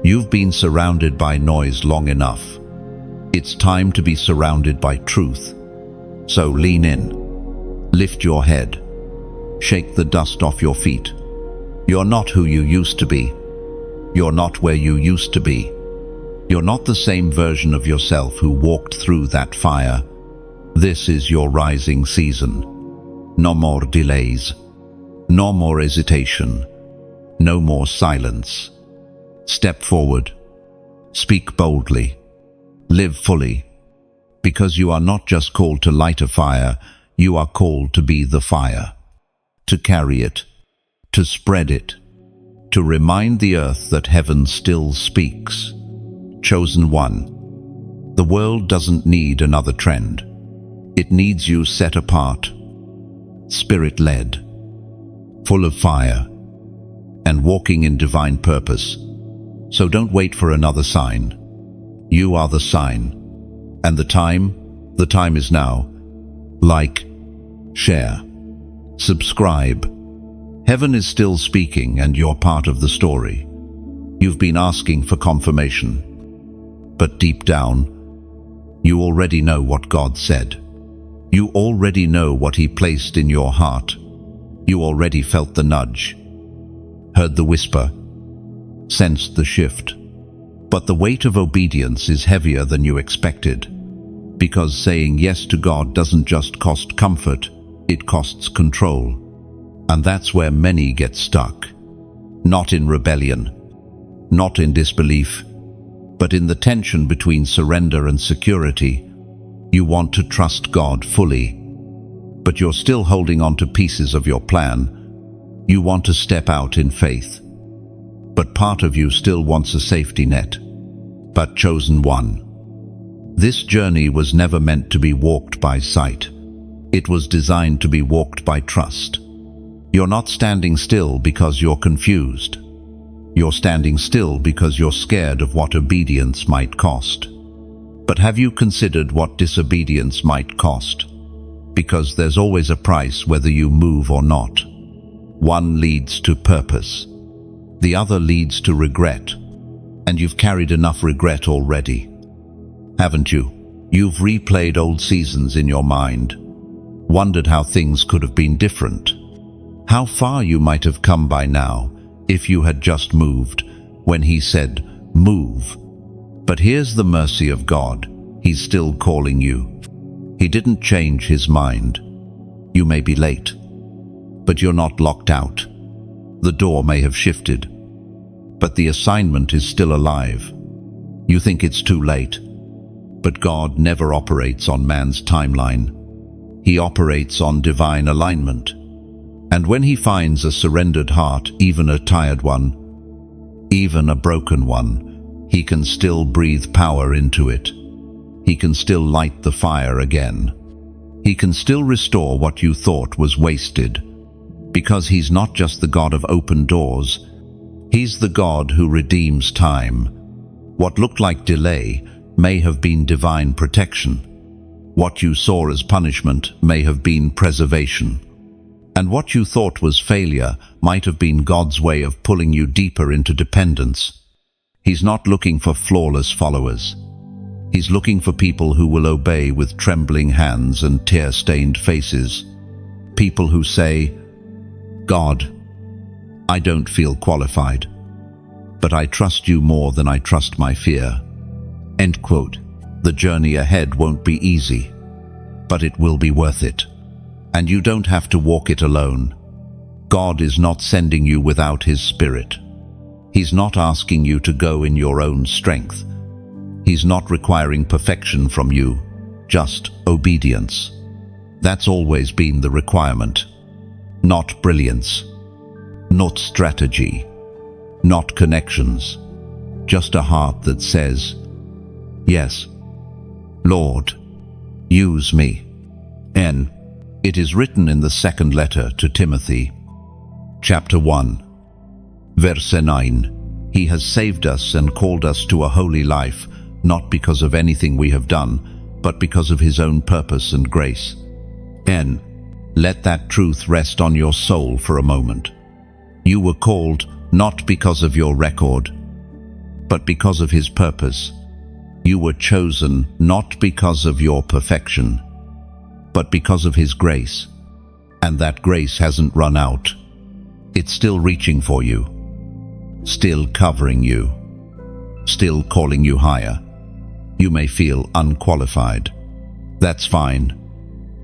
Speaker 1: You've been surrounded by noise long enough. It's time to be surrounded by truth. So lean in, lift your head, shake the dust off your feet. You're not who you used to be. You're not where you used to be. You're not the same version of yourself who walked through that fire. This is your rising season. No more delays. No more hesitation. No more silence. Step forward. Speak boldly. Live fully. Because you are not just called to light a fire, you are called to be the fire. To carry it. To spread it. To remind the earth that heaven still speaks. Chosen one. The world doesn't need another trend. It needs you set apart, Spirit-led, full of fire, and walking in divine purpose. So don't wait for another sign. You are the sign. And the time is now. Like, share, subscribe. Heaven is still speaking and you're part of the story. You've been asking for confirmation. But deep down, you already know what God said. You already know what He placed in your heart. You already felt the nudge, heard the whisper, sensed the shift. But the weight of obedience is heavier than you expected, because saying yes to God doesn't just cost comfort, it costs control. And that's where many get stuck. Not in rebellion, not in disbelief, but in the tension between surrender and security. You want to trust God fully, but you're still holding on to pieces of your plan. You want to step out in faith, but part of you still wants a safety net. But chosen one, this journey was never meant to be walked by sight. It was designed to be walked by trust. You're not standing still because you're confused. You're standing still because you're scared of what obedience might cost. But have you considered what disobedience might cost? Because there's always a price whether you move or not. One leads to purpose. The other leads to regret. And you've carried enough regret already, haven't you? You've replayed old seasons in your mind, wondered how things could have been different, how far you might have come by now if you had just moved when He said, move. But here's the mercy of God. He's still calling you. He didn't change His mind. You may be late, but you're not locked out. The door may have shifted, but the assignment is still alive. You think it's too late, but God never operates on man's timeline. He operates on divine alignment. And when He finds a surrendered heart, even a tired one, even a broken one, He can still breathe power into it. He can still light the fire again. He can still restore what you thought was wasted. Because He's not just the God of open doors, He's the God who redeems time. What looked like delay may have been divine protection. What you saw as punishment may have been preservation. And what you thought was failure might have been God's way of pulling you deeper into dependence. He's not looking for flawless followers. He's looking for people who will obey with trembling hands and tear-stained faces. People who say, "God, I don't feel qualified, but I trust you more than I trust my fear." End quote. The journey ahead won't be easy, but it will be worth it. And you don't have to walk it alone. God is not sending you without His Spirit. He's not asking you to go in your own strength. He's not requiring perfection from you, just obedience. That's always been the requirement. Not brilliance, not strategy, not connections, just a heart that says, "Yes, Lord, use me." It is written in the second letter to Timothy, chapter 1, verse 9, "He has saved us and called us to a holy life, not because of anything we have done, but because of His own purpose and grace." Let that truth rest on your soul for a moment. You were called not because of your record, but because of His purpose. You were chosen not because of your perfection, but because of His grace. And that grace hasn't run out. It's still reaching for you, still covering you, still calling you higher. You may feel unqualified. That's fine.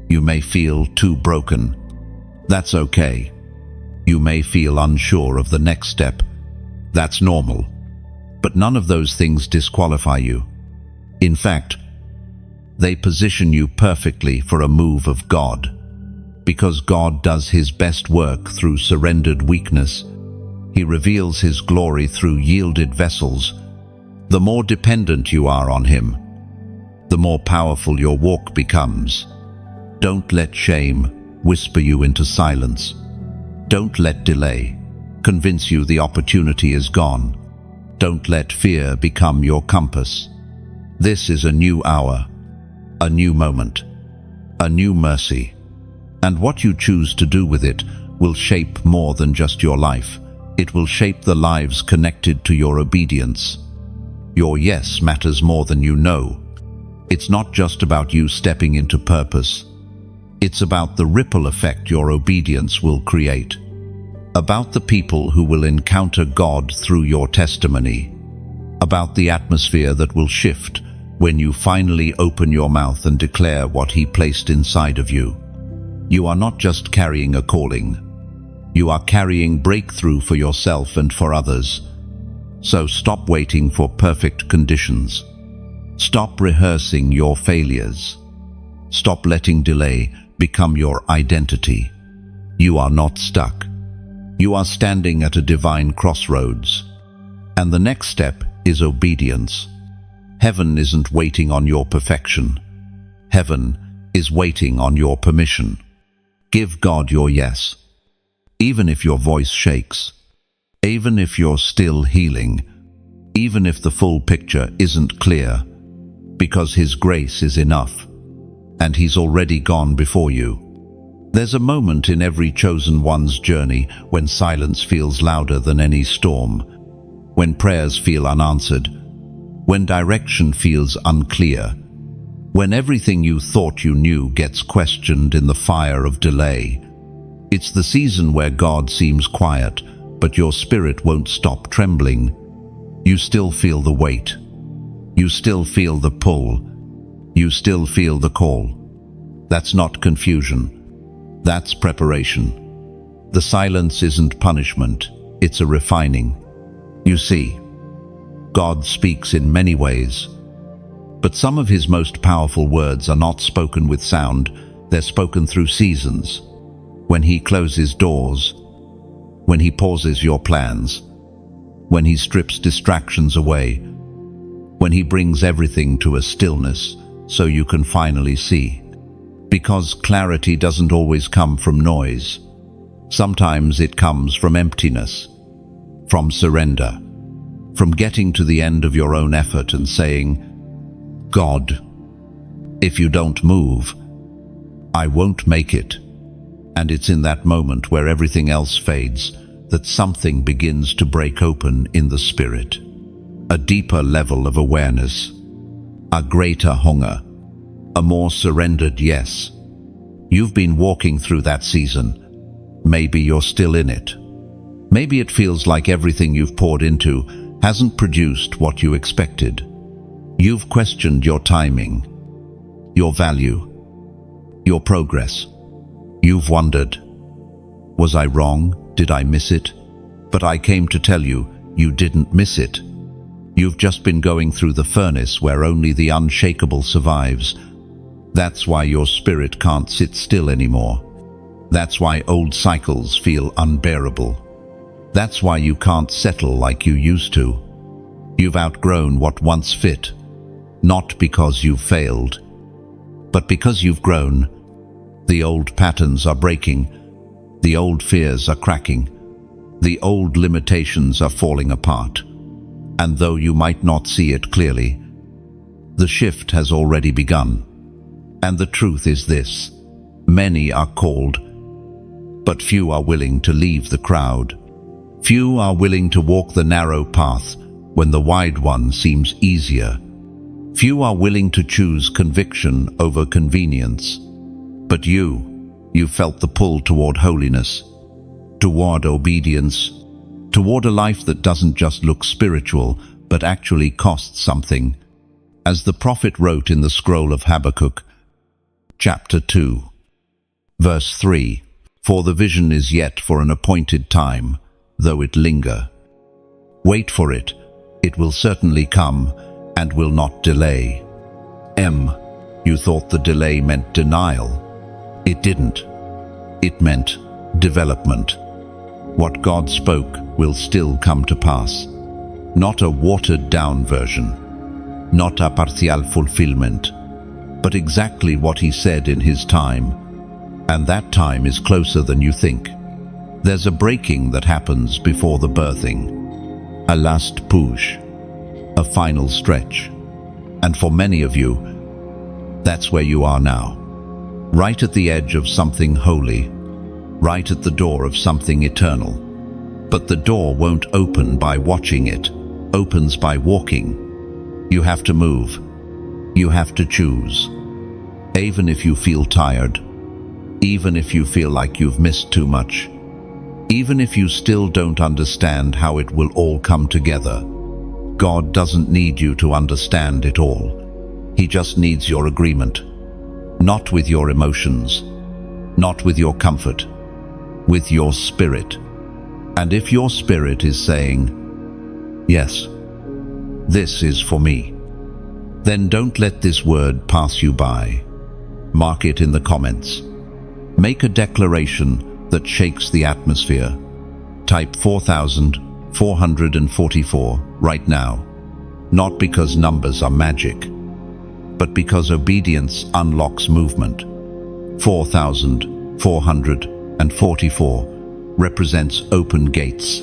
Speaker 1: You may feel too broken. That's okay. You may feel unsure of the next step. That's normal. But none of those things disqualify you. In fact, they position you perfectly for a move of God. Because God does His best work through surrendered weakness. He reveals His glory through yielded vessels. The more dependent you are on Him, the more powerful your walk becomes. Don't let shame whisper you into silence. Don't let delay convince you the opportunity is gone. Don't let fear become your compass. This is a new hour, a new moment, a new mercy. And what you choose to do with it will shape more than just your life. It will shape the lives connected to your obedience. Your yes matters more than you know. It's not just about you stepping into purpose. It's about the ripple effect your obedience will create. About the people who will encounter God through your testimony. About the atmosphere that will shift when you finally open your mouth and declare what He placed inside of you. You are not just carrying a calling. You are carrying breakthrough for yourself and for others. So stop waiting for perfect conditions. Stop rehearsing your failures. Stop letting delay become your identity. You are not stuck. You are standing at a divine crossroads. And the next step is obedience. Heaven isn't waiting on your perfection. Heaven is waiting on your permission. Give God your yes. Even if your voice shakes. Even if you're still healing. Even if the full picture isn't clear. Because His grace is enough. And He's already gone before you. There's a moment in every chosen one's journey when silence feels louder than any storm. When prayers feel unanswered. When direction feels unclear. When everything you thought you knew gets questioned in the fire of delay. It's the season where God seems quiet, but your spirit won't stop trembling. You still feel the weight. You still feel the pull. You still feel the call. That's not confusion. That's preparation. The silence isn't punishment. It's a refining. You see, God speaks in many ways. But some of His most powerful words are not spoken with sound. They're spoken through seasons. When He closes doors. When He pauses your plans. When He strips distractions away. When He brings everything to a stillness so you can finally see. Because clarity doesn't always come from noise. Sometimes it comes from emptiness, from surrender, from getting to the end of your own effort and saying, God, if you don't move, I won't make it. And it's in that moment where everything else fades that something begins to break open in the spirit. a deeper level of awareness, a greater hunger, a more surrendered yes. You've been walking through that season. Maybe you're still in it. Maybe it feels like everything you've poured into hasn't produced what you expected. You've questioned your timing, your value, your progress. You've wondered, was I wrong? Did I miss it? But I came to tell you, you didn't miss it. You've just been going through the furnace where only the unshakable survives. That's why your spirit can't sit still anymore. That's why old cycles feel unbearable. That's why you can't settle like you used to. You've outgrown what once fit, not because you've failed, but because you've grown. The old patterns are breaking, the old fears are cracking, the old limitations are falling apart. And though you might not see it clearly, the shift has already begun. And the truth is this: many are called, but few are willing to leave the crowd. Few are willing to walk the narrow path when the wide one seems easier. Few are willing to choose conviction over convenience. But you felt the pull toward holiness, toward obedience, toward a life that doesn't just look spiritual, but actually costs something. As the prophet wrote in the scroll of Habakkuk, chapter 2, verse 3, "For the vision is yet for an appointed time, though it linger. Wait for it, it will certainly come, and will not delay." You thought the delay meant denial. It didn't. It meant development. What God spoke will still come to pass. Not a watered-down version, not a partial fulfillment, but exactly what He said in His time. And that time is closer than you think. There's a breaking that happens before the birthing, a last push, a final stretch. And for many of you, that's where you are now. Right at the edge of something holy, right at the door of something eternal. But the door won't open by watching, it opens by walking. You have to move. You have to choose. Even if you feel tired, even if you feel like you've missed too much, even if you still don't understand how it will all come together, God doesn't need you to understand it all. He just needs your agreement. Not with your emotions, not with your comfort, with your spirit. And if your spirit is saying, "Yes, this is for me," then don't let this word pass you by. Mark it in the comments. Make a declaration that shakes the atmosphere. Type 4,444 right now. Not because numbers are magic, but because obedience unlocks movement. 4,444 represents open gates.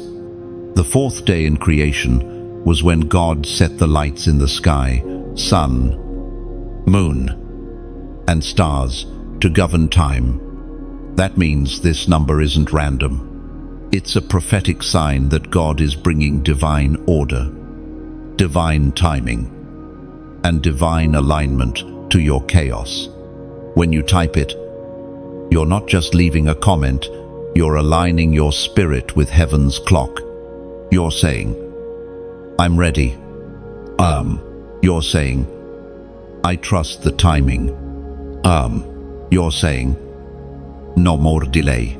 Speaker 1: The fourth day in creation was when God set the lights in the sky, sun, moon, and stars to govern time. That means this number isn't random. It's a prophetic sign that God is bringing divine order, divine timing, and divine alignment to your chaos. When you type it, you're not just leaving a comment, you're aligning your spirit with heaven's clock. You're saying, "I'm ready." You're saying, "I trust the timing." You're saying, "No more delay."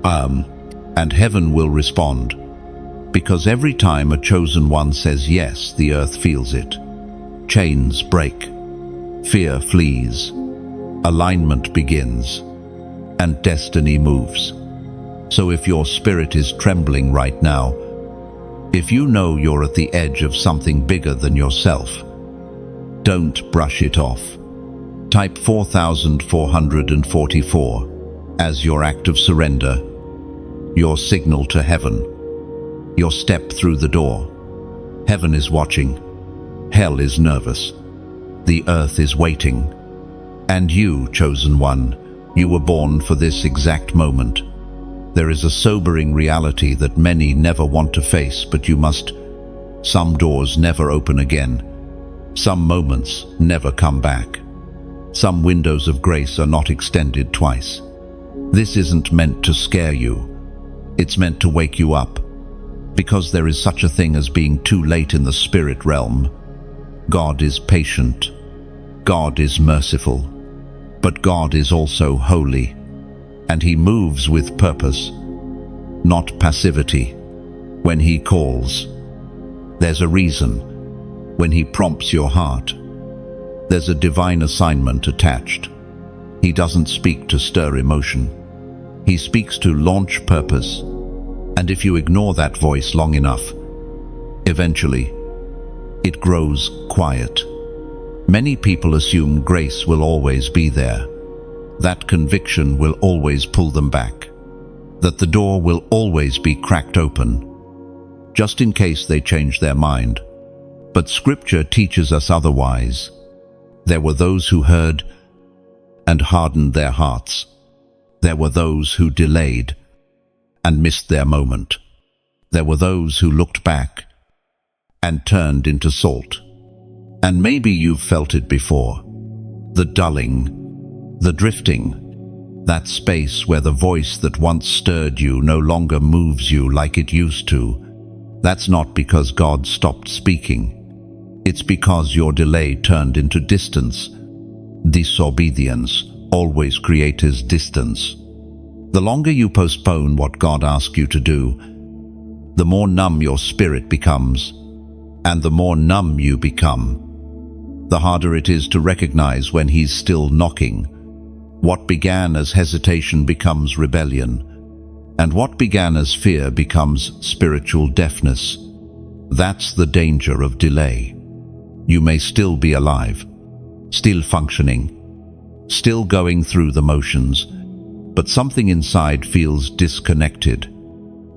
Speaker 1: And heaven will respond. Because every time a chosen one says yes, the earth feels it. Chains break. Fear flees. Alignment begins. And destiny moves. So if your spirit is trembling right now, if you know you're at the edge of something bigger than yourself, don't brush it off. Type 4,444 as your act of surrender, your signal to heaven, your step through the door. Heaven is watching. Hell is nervous. The earth is waiting. And you, chosen one, you were born for this exact moment. There is a sobering reality that many never want to face, but you must Some doors never open again. Some moments never come back. Some windows of grace are not extended twice. This isn't meant to scare you. It's meant to wake you up. Because there is such a thing as being too late in the spirit realm. God is patient. God is merciful. But God is also holy. And He moves with purpose, not passivity. When He calls, there's a reason. When He prompts your heart, there's a divine assignment attached. He doesn't speak to stir emotion. He speaks to launch purpose. And if you ignore that voice long enough, eventually, it grows quiet. Many people assume grace will always be there, that conviction will always pull them back, that the door will always be cracked open, just in case they change their mind. But Scripture teaches us otherwise. There were those who heard and hardened their hearts. There were those who delayed and missed their moment. There were those who looked back and turned into salt. And maybe you've felt it before. The dulling, the drifting, that space where the voice that once stirred you no longer moves you like it used to. That's not because God stopped speaking. It's because your delay turned into distance. Disobedience always creates distance. The longer you postpone what God asks you to do, the more numb your spirit becomes, and the more numb you become, the harder it is to recognize when He's still knocking. What began as hesitation becomes rebellion, and what began as fear becomes spiritual deafness. That's the danger of delay. You may still be alive, still functioning, still going through the motions, but something inside feels disconnected,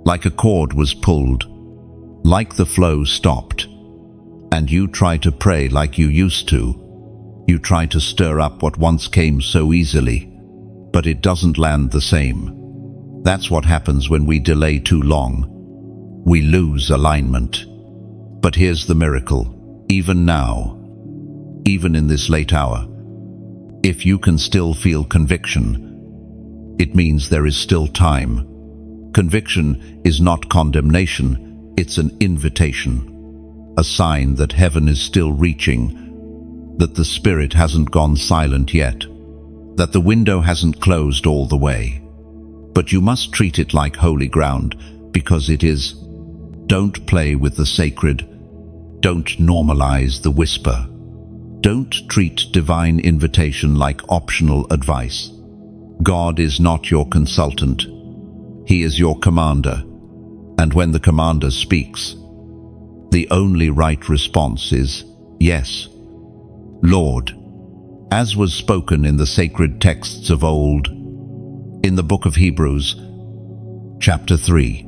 Speaker 1: like a cord was pulled, like the flow stopped. And you try to pray like you used to. You try to stir up what once came so easily, but it doesn't land the same. That's what happens when we delay too long. We lose alignment. But here's the miracle. Even now, even in this late hour, if you can still feel conviction, it means there is still time. Conviction is not condemnation, it's an invitation, a sign that heaven is still reaching, that the Spirit hasn't gone silent yet, that the window hasn't closed all the way. But you must treat it like holy ground, because it is. Don't play with the sacred. Don't normalize the whisper. Don't treat divine invitation like optional advice. God is not your consultant. He is your commander. And when the commander speaks, the only right response is yes, Lord, as was spoken in the sacred texts of old, in the book of Hebrews, chapter 3,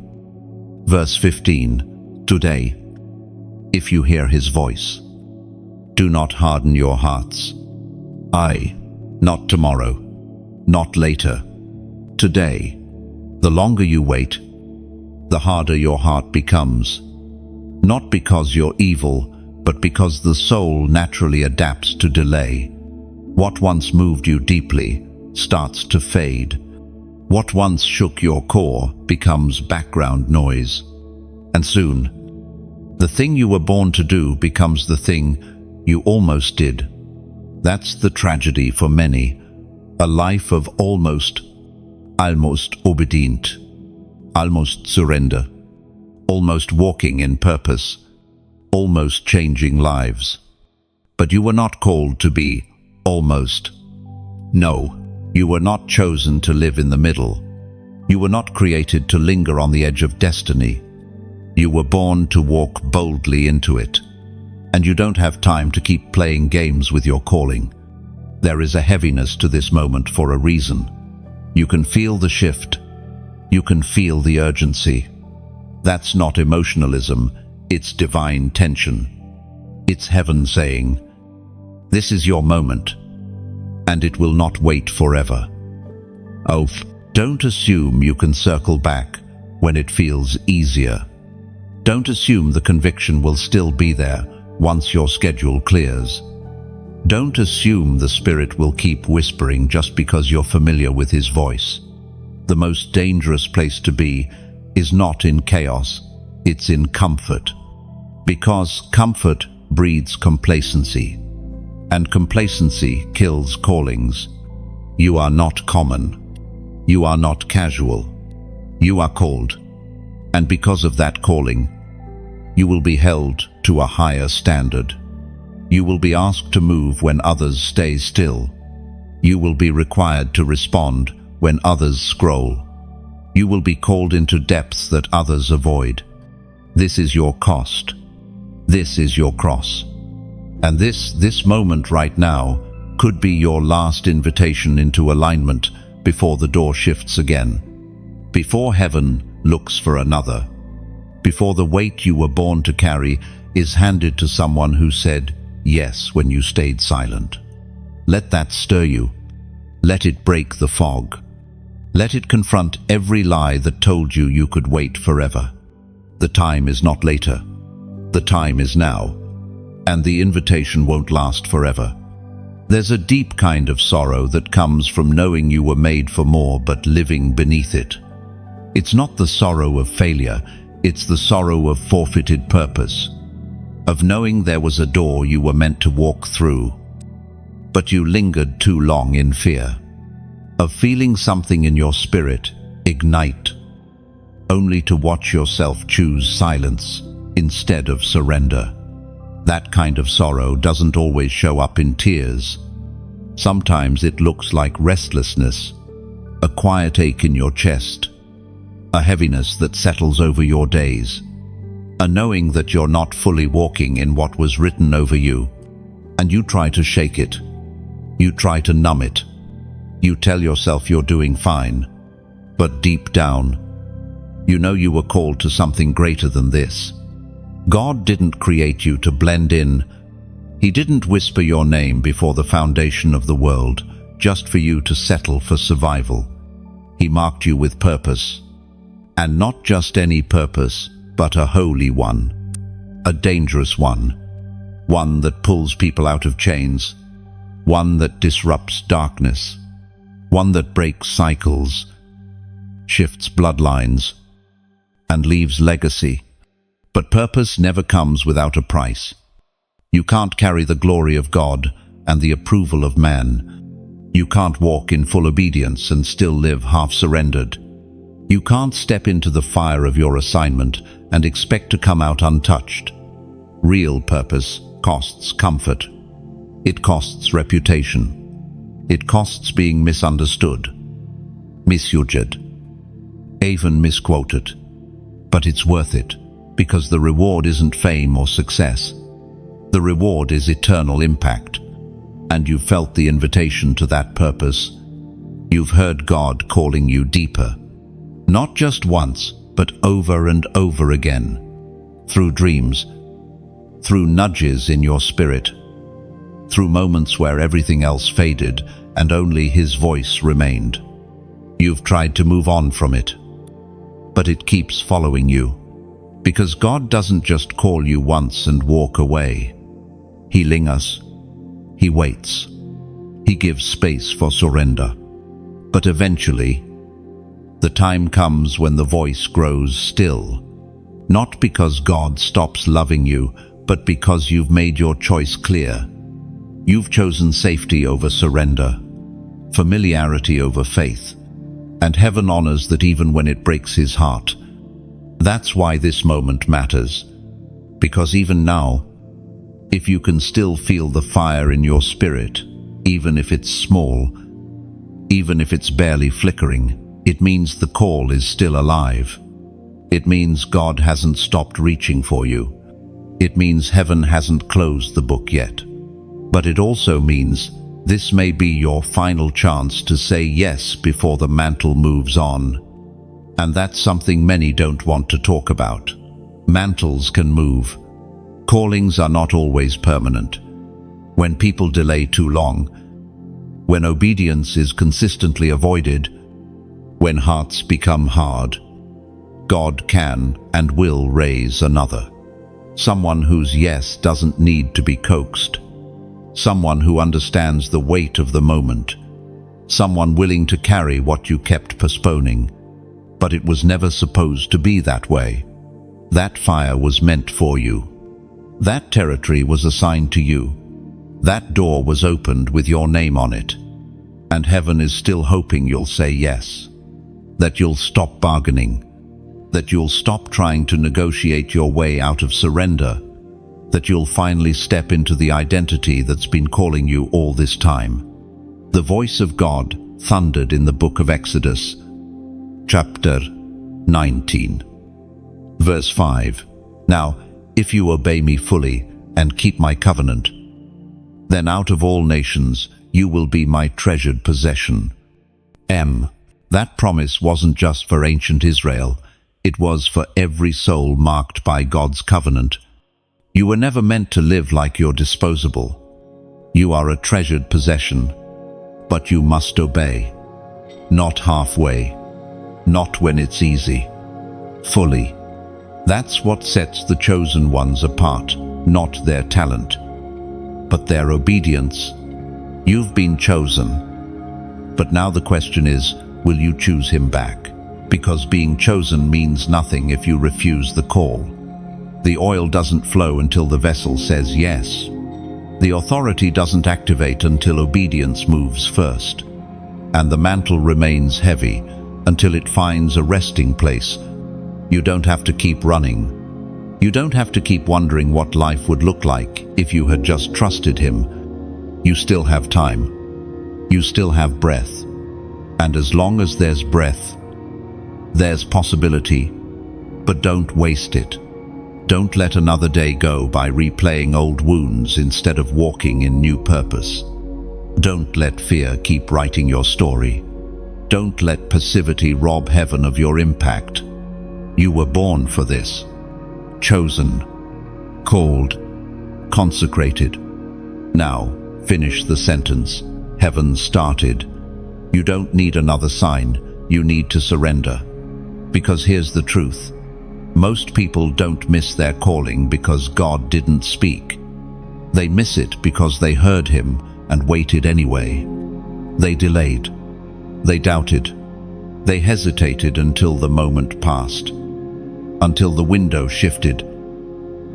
Speaker 1: verse 15. Today, if you hear His voice, do not harden your hearts. Not tomorrow. Not later. Today. The longer you wait, the harder your heart becomes. Not because you're evil, but because the soul naturally adapts to delay. What once moved you deeply starts to fade. What once shook your core becomes background noise. And soon, the thing you were born to do becomes the thing you almost did. That's the tragedy for many. A life of almost obedient, almost surrender, almost walking in purpose, almost changing lives. But you were not called to be almost. No, you were not chosen to live in the middle. You were not created to linger on the edge of destiny. You were born to walk boldly into it. And you don't have time to keep playing games with your calling. There is a heaviness to this moment for a reason. You can feel the shift. You can feel the urgency. That's not emotionalism, it's divine tension. It's heaven saying, this is your moment, and it will not wait forever. Don't assume you can circle back when it feels easier. Don't assume the conviction will still be there once your schedule clears. Don't assume the Spirit will keep whispering just because you're familiar with His voice. The most dangerous place to be is not in chaos, it's in comfort. Because comfort breeds complacency, and complacency kills callings. You are not common. You are not casual. You are called. And because of that calling, you will be held to a higher standard. You will be asked to move when others stay still. You will be required to respond when others scroll. You will be called into depths that others avoid. This is your cost. This is your cross. And this moment right now could be your last invitation into alignment before the door shifts again. Before heaven looks for another. Before the weight you were born to carry is handed to someone who said yes when you stayed silent. Let that stir you. Let it break the fog. Let it confront every lie that told you you could wait forever. The time is not later. The time is now. And the invitation won't last forever. There's a deep kind of sorrow that comes from knowing you were made for more but living beneath it. It's not the sorrow of failure, it's the sorrow of forfeited purpose. Of knowing there was a door you were meant to walk through, but you lingered too long in fear. Of feeling something in your spirit ignite, only to watch yourself choose silence instead of surrender. That kind of sorrow doesn't always show up in tears. Sometimes it looks like restlessness, a quiet ache in your chest, a heaviness that settles over your days, a knowing that you're not fully walking in what was written over you, and you try to shake it. You try to numb it. You tell yourself you're doing fine, but deep down, you know you were called to something greater than this. God didn't create you to blend in. He didn't whisper your name before the foundation of the world, just for you to settle for survival. He marked you with purpose, and not just any purpose, but a holy one, a dangerous one that pulls people out of chains, one that disrupts darkness, one that breaks cycles, shifts bloodlines, and leaves legacy. But purpose never comes without a price. You can't carry the glory of God and the approval of man. You can't walk in full obedience and still live half-surrendered. You can't step into the fire of your assignment and expect to come out untouched. Real purpose costs comfort. It costs reputation. It costs being misunderstood, misjudged, even misquoted. But it's worth it, because the reward isn't fame or success. The reward is eternal impact. And you've felt the invitation to that purpose. You've heard God calling you deeper. Not just once, but over and over again. Through dreams, through nudges in your spirit, through moments where everything else faded and only His voice remained. You've tried to move on from it, but it keeps following you. Because God doesn't just call you once and walk away. He lingers. He waits. He gives space for surrender. But eventually, the time comes when the voice grows still. Not because God stops loving you, but because you've made your choice clear. You've chosen safety over surrender, familiarity over faith, and heaven honors that even when it breaks His heart. That's why this moment matters. Because even now, if you can still feel the fire in your spirit, even if it's small, even if it's barely flickering, it means the call is still alive. It means God hasn't stopped reaching for you. It means heaven hasn't closed the book yet. But it also means this may be your final chance to say yes before the mantle moves on. And that's something many don't want to talk about. Mantles can move. Callings are not always permanent. When people delay too long, when obedience is consistently avoided, when hearts become hard, God can and will raise another. Someone whose yes doesn't need to be coaxed. Someone who understands the weight of the moment. Someone willing to carry what you kept postponing. But it was never supposed to be that way. That fire was meant for you. That territory was assigned to you. That door was opened with your name on it. And heaven is still hoping you'll say yes. That you'll stop bargaining. That you'll stop trying to negotiate your way out of surrender. That you'll finally step into the identity that's been calling you all this time. The voice of God thundered in the book of Exodus, chapter 19, verse 5. Now, if you obey me fully and keep my covenant, then out of all nations you will be my treasured possession. That promise wasn't just for ancient Israel, it was for every soul marked by God's covenant. You were never meant to live like you're disposable. You are a treasured possession, but you must obey. Not halfway, not when it's easy, fully. That's what sets the chosen ones apart, not their talent, but their obedience. You've been chosen, but now the question is, will you choose him back? Because being chosen means nothing if you refuse the call. The oil doesn't flow until the vessel says yes. The authority doesn't activate until obedience moves first. And the mantle remains heavy until it finds a resting place. You don't have to keep running. You don't have to keep wondering what life would look like if you had just trusted him. You still have time. You still have breath. And as long as there's breath, there's possibility. But don't waste it. Don't let another day go by replaying old wounds instead of walking in new purpose. Don't let fear keep writing your story. Don't let passivity rob heaven of your impact. You were born for this. Chosen, called, consecrated. Now, finish the sentence. Heaven started. You don't need another sign. You need to surrender. Because here's the truth. Most people don't miss their calling because God didn't speak. They miss it because they heard him and waited anyway. They delayed. They doubted. They hesitated until the moment passed. Until the window shifted.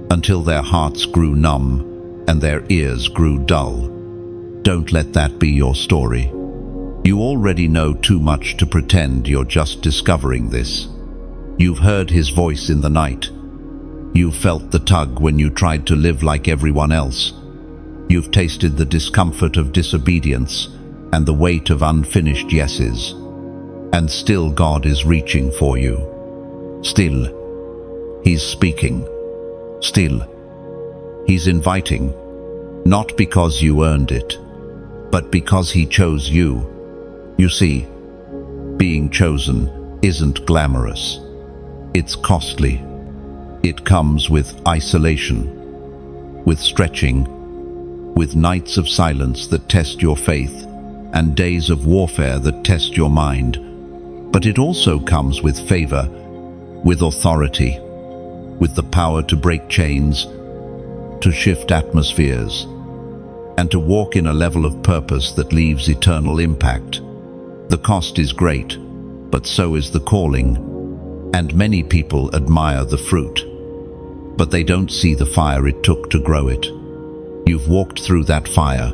Speaker 1: Until their hearts grew numb and their ears grew dull. Don't let that be your story. You already know too much to pretend you're just discovering this. You've heard his voice in the night. You've felt the tug when you tried to live like everyone else. You've tasted the discomfort of disobedience and the weight of unfinished yeses. And still God is reaching for you. Still, he's speaking. Still, he's inviting. Not because you earned it, but because he chose you. You see, being chosen isn't glamorous. It's costly. It comes with isolation, with stretching, with nights of silence that test your faith and days of warfare that test your mind. But it also comes with favor, with authority, with the power to break chains, to shift atmospheres, and to walk in a level of purpose that leaves eternal impact. The cost is great, but so is the calling, and many people admire the fruit, but they don't see the fire it took to grow it. You've walked through that fire.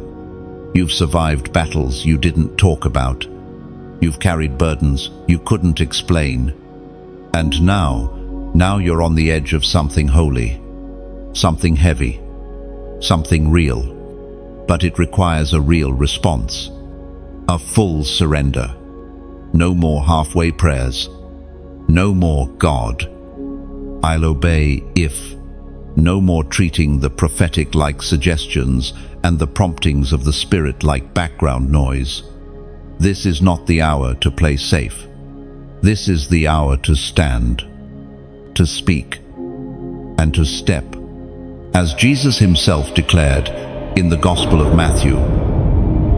Speaker 1: You've survived battles you didn't talk about. You've carried burdens you couldn't explain. And now you're on the edge of something holy, something heavy, something real. But it requires a real response. A full surrender. No more halfway prayers. No more God, I'll obey if. No more treating the prophetic like suggestions and the promptings of the Spirit like background noise. This is not the hour to play safe. This is the hour to stand, to speak, and to step. As Jesus himself declared in the Gospel of Matthew,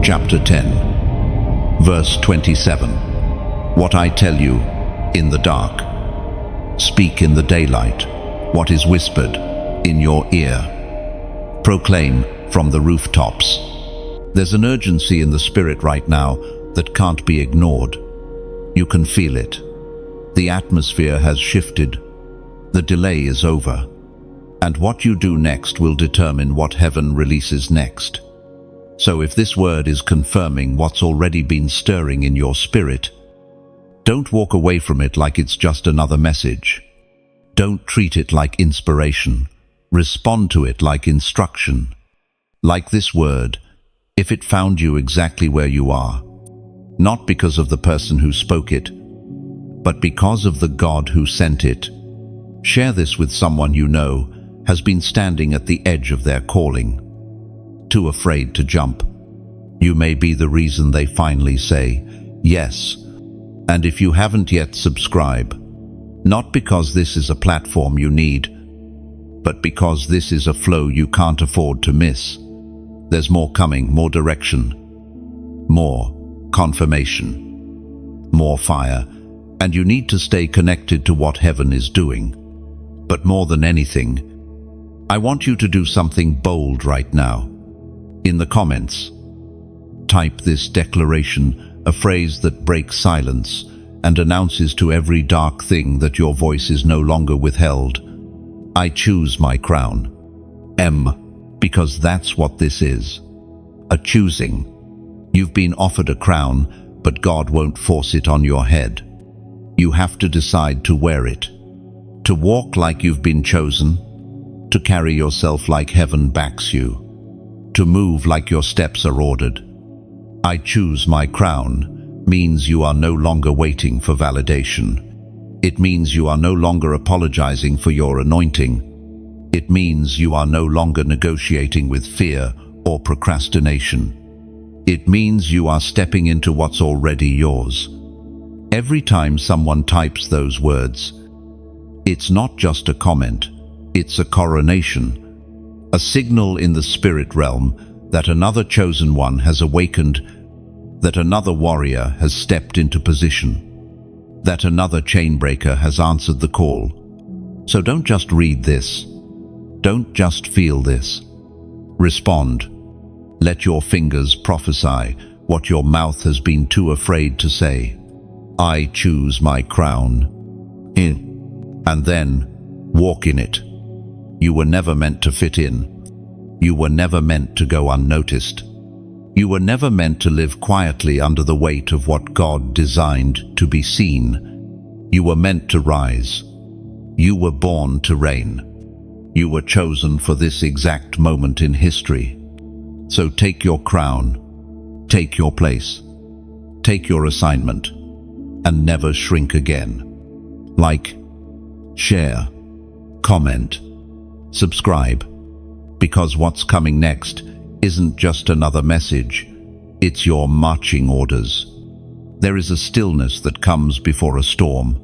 Speaker 1: chapter 10, verse 27, what I tell you in the dark, Speak in the daylight what is whispered in your ear. Proclaim from the rooftops. There's an urgency in the spirit right now that can't be ignored. You can feel it. The atmosphere has shifted. The delay is over. And what you do next will determine what heaven releases next. So if this word is confirming what's already been stirring in your spirit, don't walk away from it like it's just another message. Don't treat it like inspiration. Respond to it like instruction. Like this word, if it found you exactly where you are, not because of the person who spoke it, but because of the God who sent it. Share this with someone you know has been standing at the edge of their calling, too afraid to jump. You may be the reason they finally say yes. And if you haven't yet, subscribe, not because this is a platform you need, but because this is a flow you can't afford to miss. There's more coming, more direction, more confirmation, more fire, and you need to stay connected to what heaven is doing. But more than anything, I want you to do something bold right now. In the comments, type this declaration, a phrase that breaks silence and announces to every dark thing that your voice is no longer withheld. I choose my crown. Because that's what this is. A choosing. You've been offered a crown, but God won't force it on your head. You have to decide to wear it, to walk like you've been chosen, to carry yourself like heaven backs you, to move like your steps are ordered. I choose my crown means you are no longer waiting for validation. It means you are no longer apologizing for your anointing. It means you are no longer negotiating with fear or procrastination. It means you are stepping into what's already yours. Every time someone types those words, it's not just a comment, it's a coronation, a signal in the spirit realm that another chosen one has awakened, that another warrior has stepped into position, that another chainbreaker has answered the call. So don't just read this. Don't just feel this. Respond. Let your fingers prophesy what your mouth has been too afraid to say. I choose my crown. And then walk in it. You were never meant to fit in. You were never meant to go unnoticed. You were never meant to live quietly under the weight of what God designed to be seen. You were meant to rise. You were born to reign. You were chosen for this exact moment in history. So take your crown, take your place, take your assignment, and never shrink again. Like, share, comment, subscribe, because what's coming next isn't just another message, it's your marching orders. There is a stillness that comes before a storm,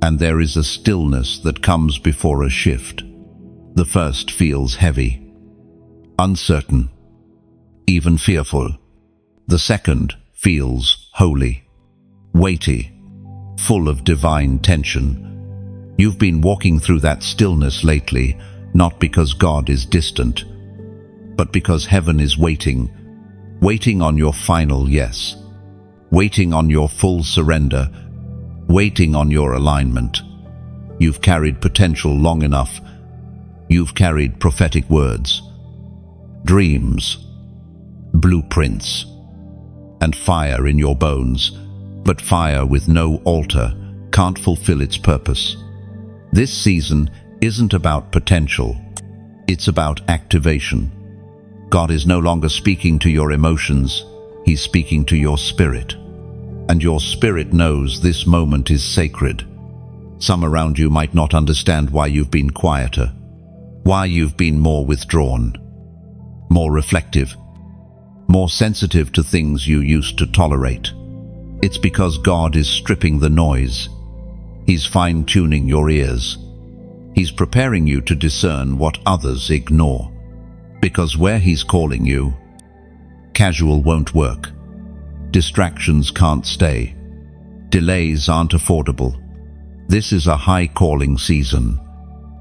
Speaker 1: and there is a stillness that comes before a shift. The first feels heavy, uncertain, even fearful. The second feels holy, weighty, full of divine tension. You've been walking through that stillness lately, not because God is distant, but because heaven is waiting on your final yes, waiting on your full surrender, waiting on your alignment. You've carried potential long enough. You've carried prophetic words, dreams, blueprints, and fire in your bones, but fire with no altar can't fulfill its purpose. This season isn't about potential, it's about activation. God is no longer speaking to your emotions, He's speaking to your spirit. And your spirit knows this moment is sacred. Some around you might not understand why you've been quieter, why you've been more withdrawn, more reflective, more sensitive to things you used to tolerate. It's because God is stripping the noise. He's fine-tuning your ears. He's preparing you to discern what others ignore. Because where He's calling you, casual won't work. Distractions can't stay. Delays aren't affordable. This is a high calling season.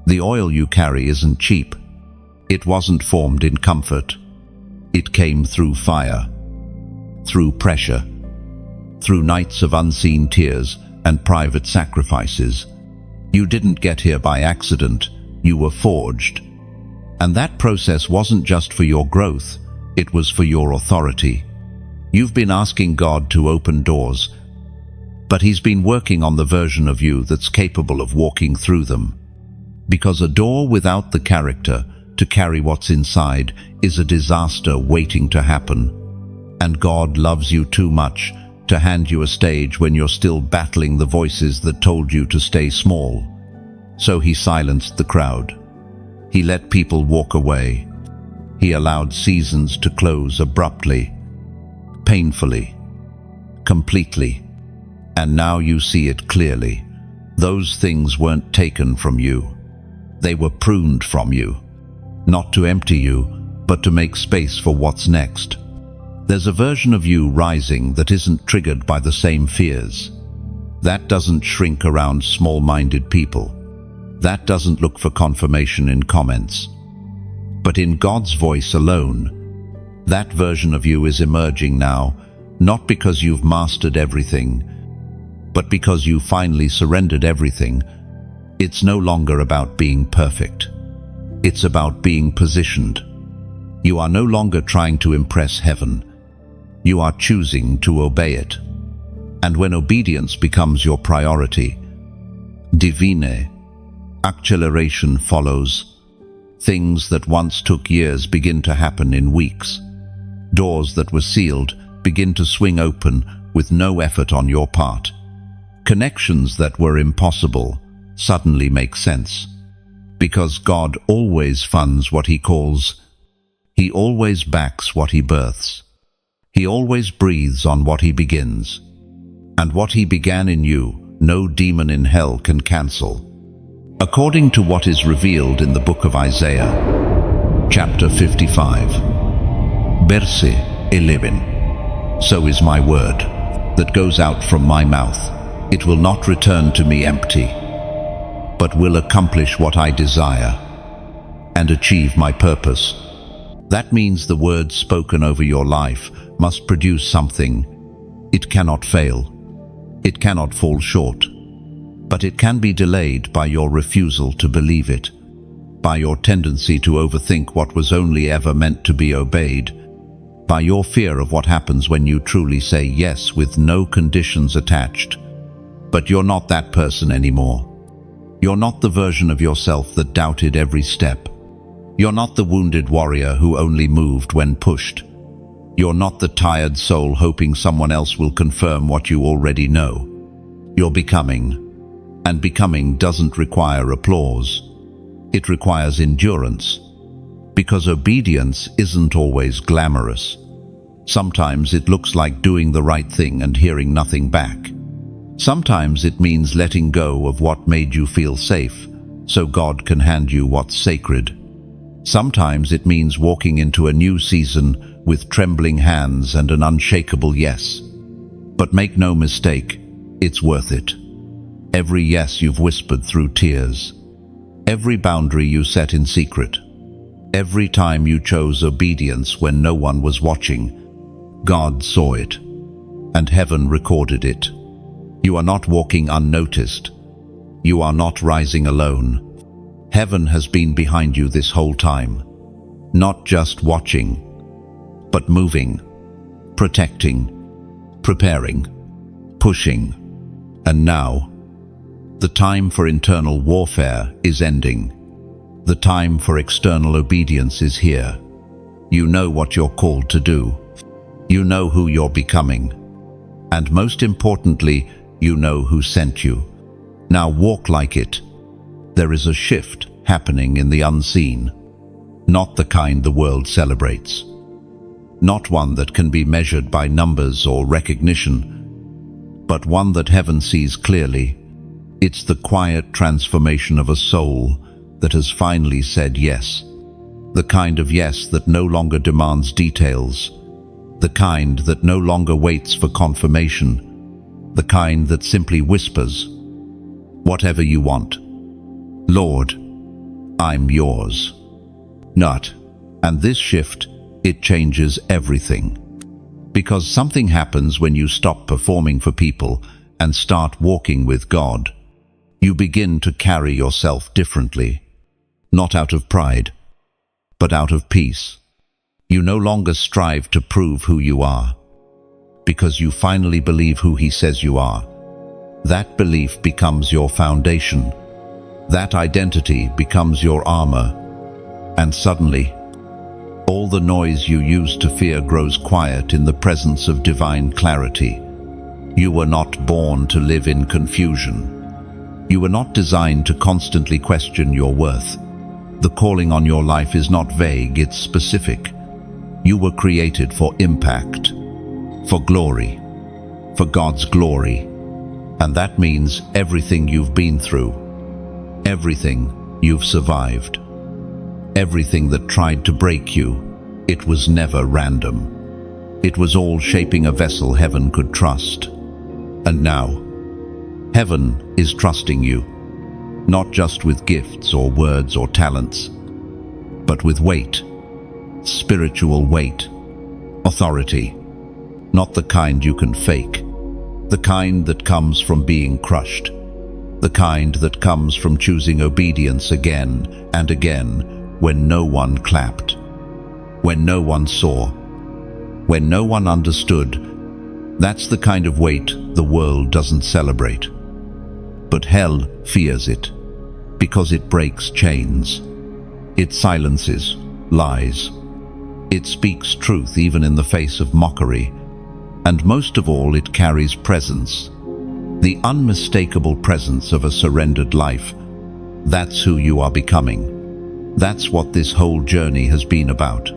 Speaker 1: The oil you carry isn't cheap. It wasn't formed in comfort. It came through fire, through pressure, through nights of unseen tears and private sacrifices. You didn't get here by accident. You were forged. And that process wasn't just for your growth, it was for your authority. You've been asking God to open doors, but He's been working on the version of you that's capable of walking through them. Because a door without the character to carry what's inside is a disaster waiting to happen. And God loves you too much to hand you a stage when you're still battling the voices that told you to stay small. So He silenced the crowd. He let people walk away. He allowed seasons to close abruptly, painfully, completely. And now you see it clearly. Those things weren't taken from you. They were pruned from you, not to empty you, but to make space for what's next. There's a version of you rising that isn't triggered by the same fears. That doesn't shrink around small-minded people. That doesn't look for confirmation in comments. But in God's voice alone, that version of you is emerging now, not because you've mastered everything, but because you finally surrendered everything. It's no longer about being perfect. It's about being positioned. You are no longer trying to impress heaven. You are choosing to obey it. And when obedience becomes your priority, divine acceleration follows. Things that once took years begin to happen in weeks. Doors that were sealed begin to swing open with no effort on your part. Connections that were impossible suddenly make sense. Because God always funds what He calls. He always backs what He births. He always breathes on what He begins. And what He began in you, no demon in hell can cancel. According to what is revealed in the book of Isaiah, chapter 55, verse 11, so is my word that goes out from my mouth. It will not return to me empty, but will accomplish what I desire and achieve my purpose. That means the words spoken over your life must produce something. It cannot fail. It cannot fall short. But it can be delayed by your refusal to believe it, by your tendency to overthink what was only ever meant to be obeyed, by your fear of what happens when you truly say yes with no conditions attached. But you're not that person anymore. You're not the version of yourself that doubted every step. You're not the wounded warrior who only moved when pushed. You're not the tired soul hoping someone else will confirm what you already know. You're becoming. And becoming doesn't require applause. It requires endurance. Because obedience isn't always glamorous. Sometimes it looks like doing the right thing and hearing nothing back. Sometimes it means letting go of what made you feel safe, so God can hand you what's sacred. Sometimes it means walking into a new season with trembling hands and an unshakable yes. But make no mistake, it's worth it. Every yes you've whispered through tears. Every boundary you set in secret. Every time you chose obedience when no one was watching. God saw it, and heaven recorded it. You are not walking unnoticed. You are not rising alone. Heaven has been behind you this whole time. Not just watching, but moving, protecting, preparing, pushing. And now, the time for internal warfare is ending. The time for external obedience is here. You know what you're called to do. You know who you're becoming. And most importantly, you know who sent you. Now walk like it. There is a shift happening in the unseen. Not the kind the world celebrates. Not one that can be measured by numbers or recognition, but one that heaven sees clearly. It's the quiet transformation of a soul that has finally said yes. The kind of yes that no longer demands details. The kind that no longer waits for confirmation. The kind that simply whispers, Whatever you want. Lord, I'm yours. Not. And this shift, it changes everything. Because something happens when you stop performing for people and start walking with God. You begin to carry yourself differently. Not out of pride, but out of peace. You no longer strive to prove who you are, because you finally believe who He says you are. That belief becomes your foundation. That identity becomes your armor. And suddenly, all the noise you used to fear grows quiet in the presence of divine clarity. You were not born to live in confusion. You were not designed to constantly question your worth. The calling on your life is not vague, it's specific. You were created for impact, for glory, for God's glory. And that means everything you've been through, everything you've survived, everything that tried to break you, it was never random. It was all shaping a vessel heaven could trust. And now, heaven is trusting you, not just with gifts or words or talents, but with weight, spiritual weight, authority, not the kind you can fake, the kind that comes from being crushed, the kind that comes from choosing obedience again and again when no one clapped, when no one saw, when no one understood. That's the kind of weight the world doesn't celebrate. But hell fears it, because it breaks chains. It silences lies. It speaks truth even in the face of mockery. And most of all, it carries presence. The unmistakable presence of a surrendered life. That's who you are becoming. That's what this whole journey has been about.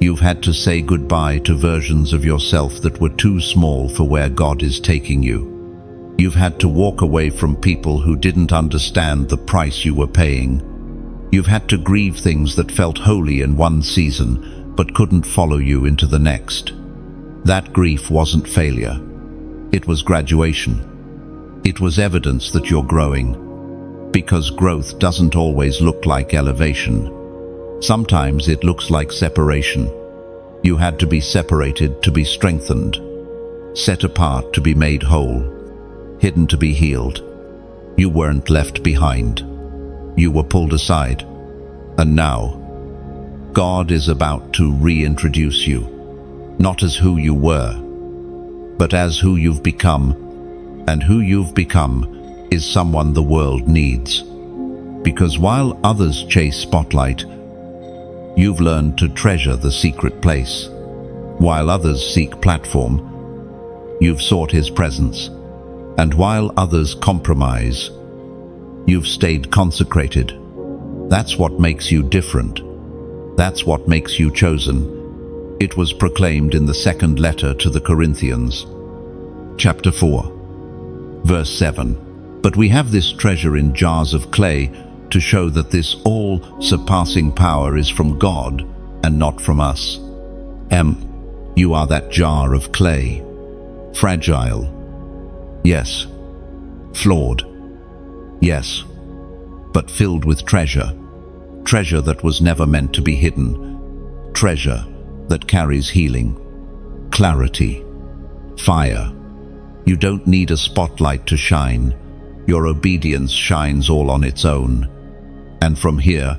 Speaker 1: You've had to say goodbye to versions of yourself that were too small for where God is taking you. You've had to walk away from people who didn't understand the price you were paying. You've had to grieve things that felt holy in one season but couldn't follow you into the next. That grief wasn't failure. It was graduation. It was evidence that you're growing. Because growth doesn't always look like elevation. Sometimes it looks like separation. You had to be separated to be strengthened, set apart to be made whole, hidden to be healed. You weren't left behind. You were pulled aside. And now, God is about to reintroduce you, not as who you were, but as who you've become. And who you've become is someone the world needs. Because while others chase spotlight, you've learned to treasure the secret place. While others seek platform, you've sought His presence. And while others compromise, you've stayed consecrated. That's what makes you different. That's what makes you chosen. It was proclaimed in the second letter to the Corinthians, chapter 4, verse 7. But we have this treasure in jars of clay to show that this all-surpassing power is from God and not from us. You are that jar of clay. Fragile. Yes. Flawed. Yes. But filled with treasure. Treasure that was never meant to be hidden. Treasure that carries healing, clarity, fire. You don't need a spotlight to shine. Your obedience shines all on its own. And from here,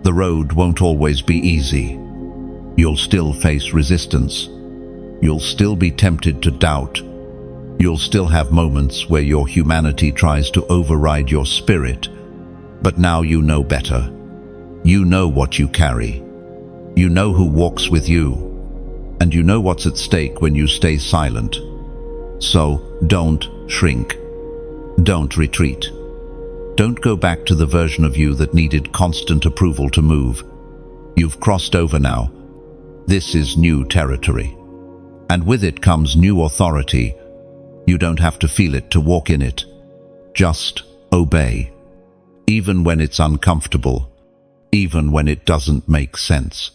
Speaker 1: the road won't always be easy. You'll still face resistance. You'll still be tempted to doubt. You'll still have moments where your humanity tries to override your spirit. But now you know better. You know what you carry. You know who walks with you. And you know what's at stake when you stay silent. So don't shrink. Don't retreat. Don't go back to the version of you that needed constant approval to move. You've crossed over now. This is new territory. And with it comes new authority. You don't have to feel it to walk in it. Just obey. Even when it's uncomfortable. Even when it doesn't make sense.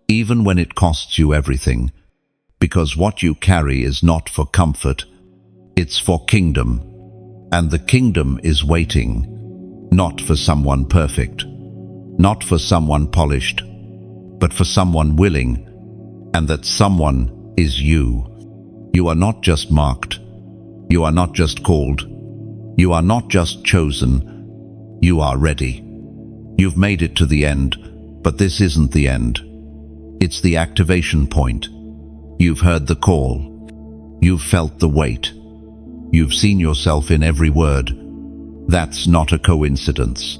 Speaker 1: Even when it costs you everything. Because what you carry is not for comfort. It's for kingdom. And the kingdom is waiting, not for someone perfect, not for someone polished, but for someone willing, and that someone is you. You are not just marked. You are not just called. You are not just chosen. You are ready. You've made it to the end, but this isn't the end. It's the activation point. You've heard the call. You've felt the weight. You've seen yourself in every word. That's not a coincidence.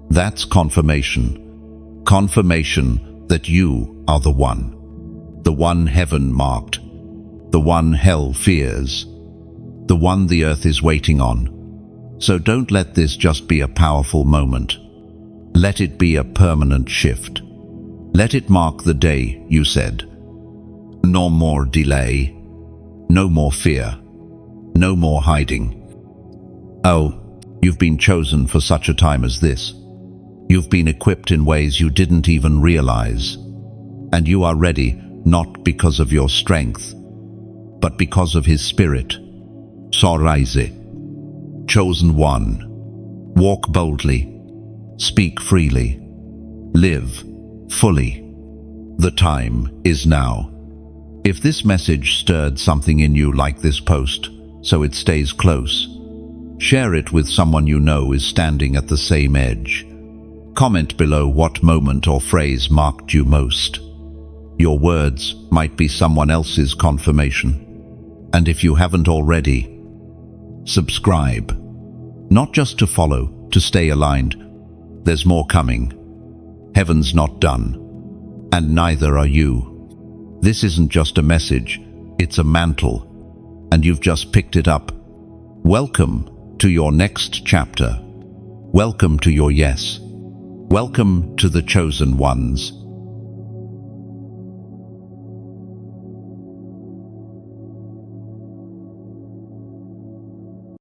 Speaker 1: That's confirmation. Confirmation that you are the one heaven marked, the one hell fears, the one the earth is waiting on. So don't let this just be a powerful moment. Let it be a permanent shift. Let it mark the day you said, no more delay, no more fear, no more hiding. Oh, you've been chosen for such a time as this. You've been equipped in ways you didn't even realize. And you are ready, not because of your strength, but because of His Spirit. So rise, chosen one. Walk boldly. Speak freely. Live fully. The time is now. If this message stirred something in you like this post, so it stays close, share it with someone you know is standing at the same edge. Comment below what moment or phrase marked you most. Your words might be someone else's confirmation. And if you haven't already, subscribe. Not just to follow, to stay aligned. There's more coming. Heaven's not done. And neither are you. This isn't just a message, it's a mantle. And you've just picked it up. Welcome to your next chapter. Welcome to your yes. Welcome to the chosen ones.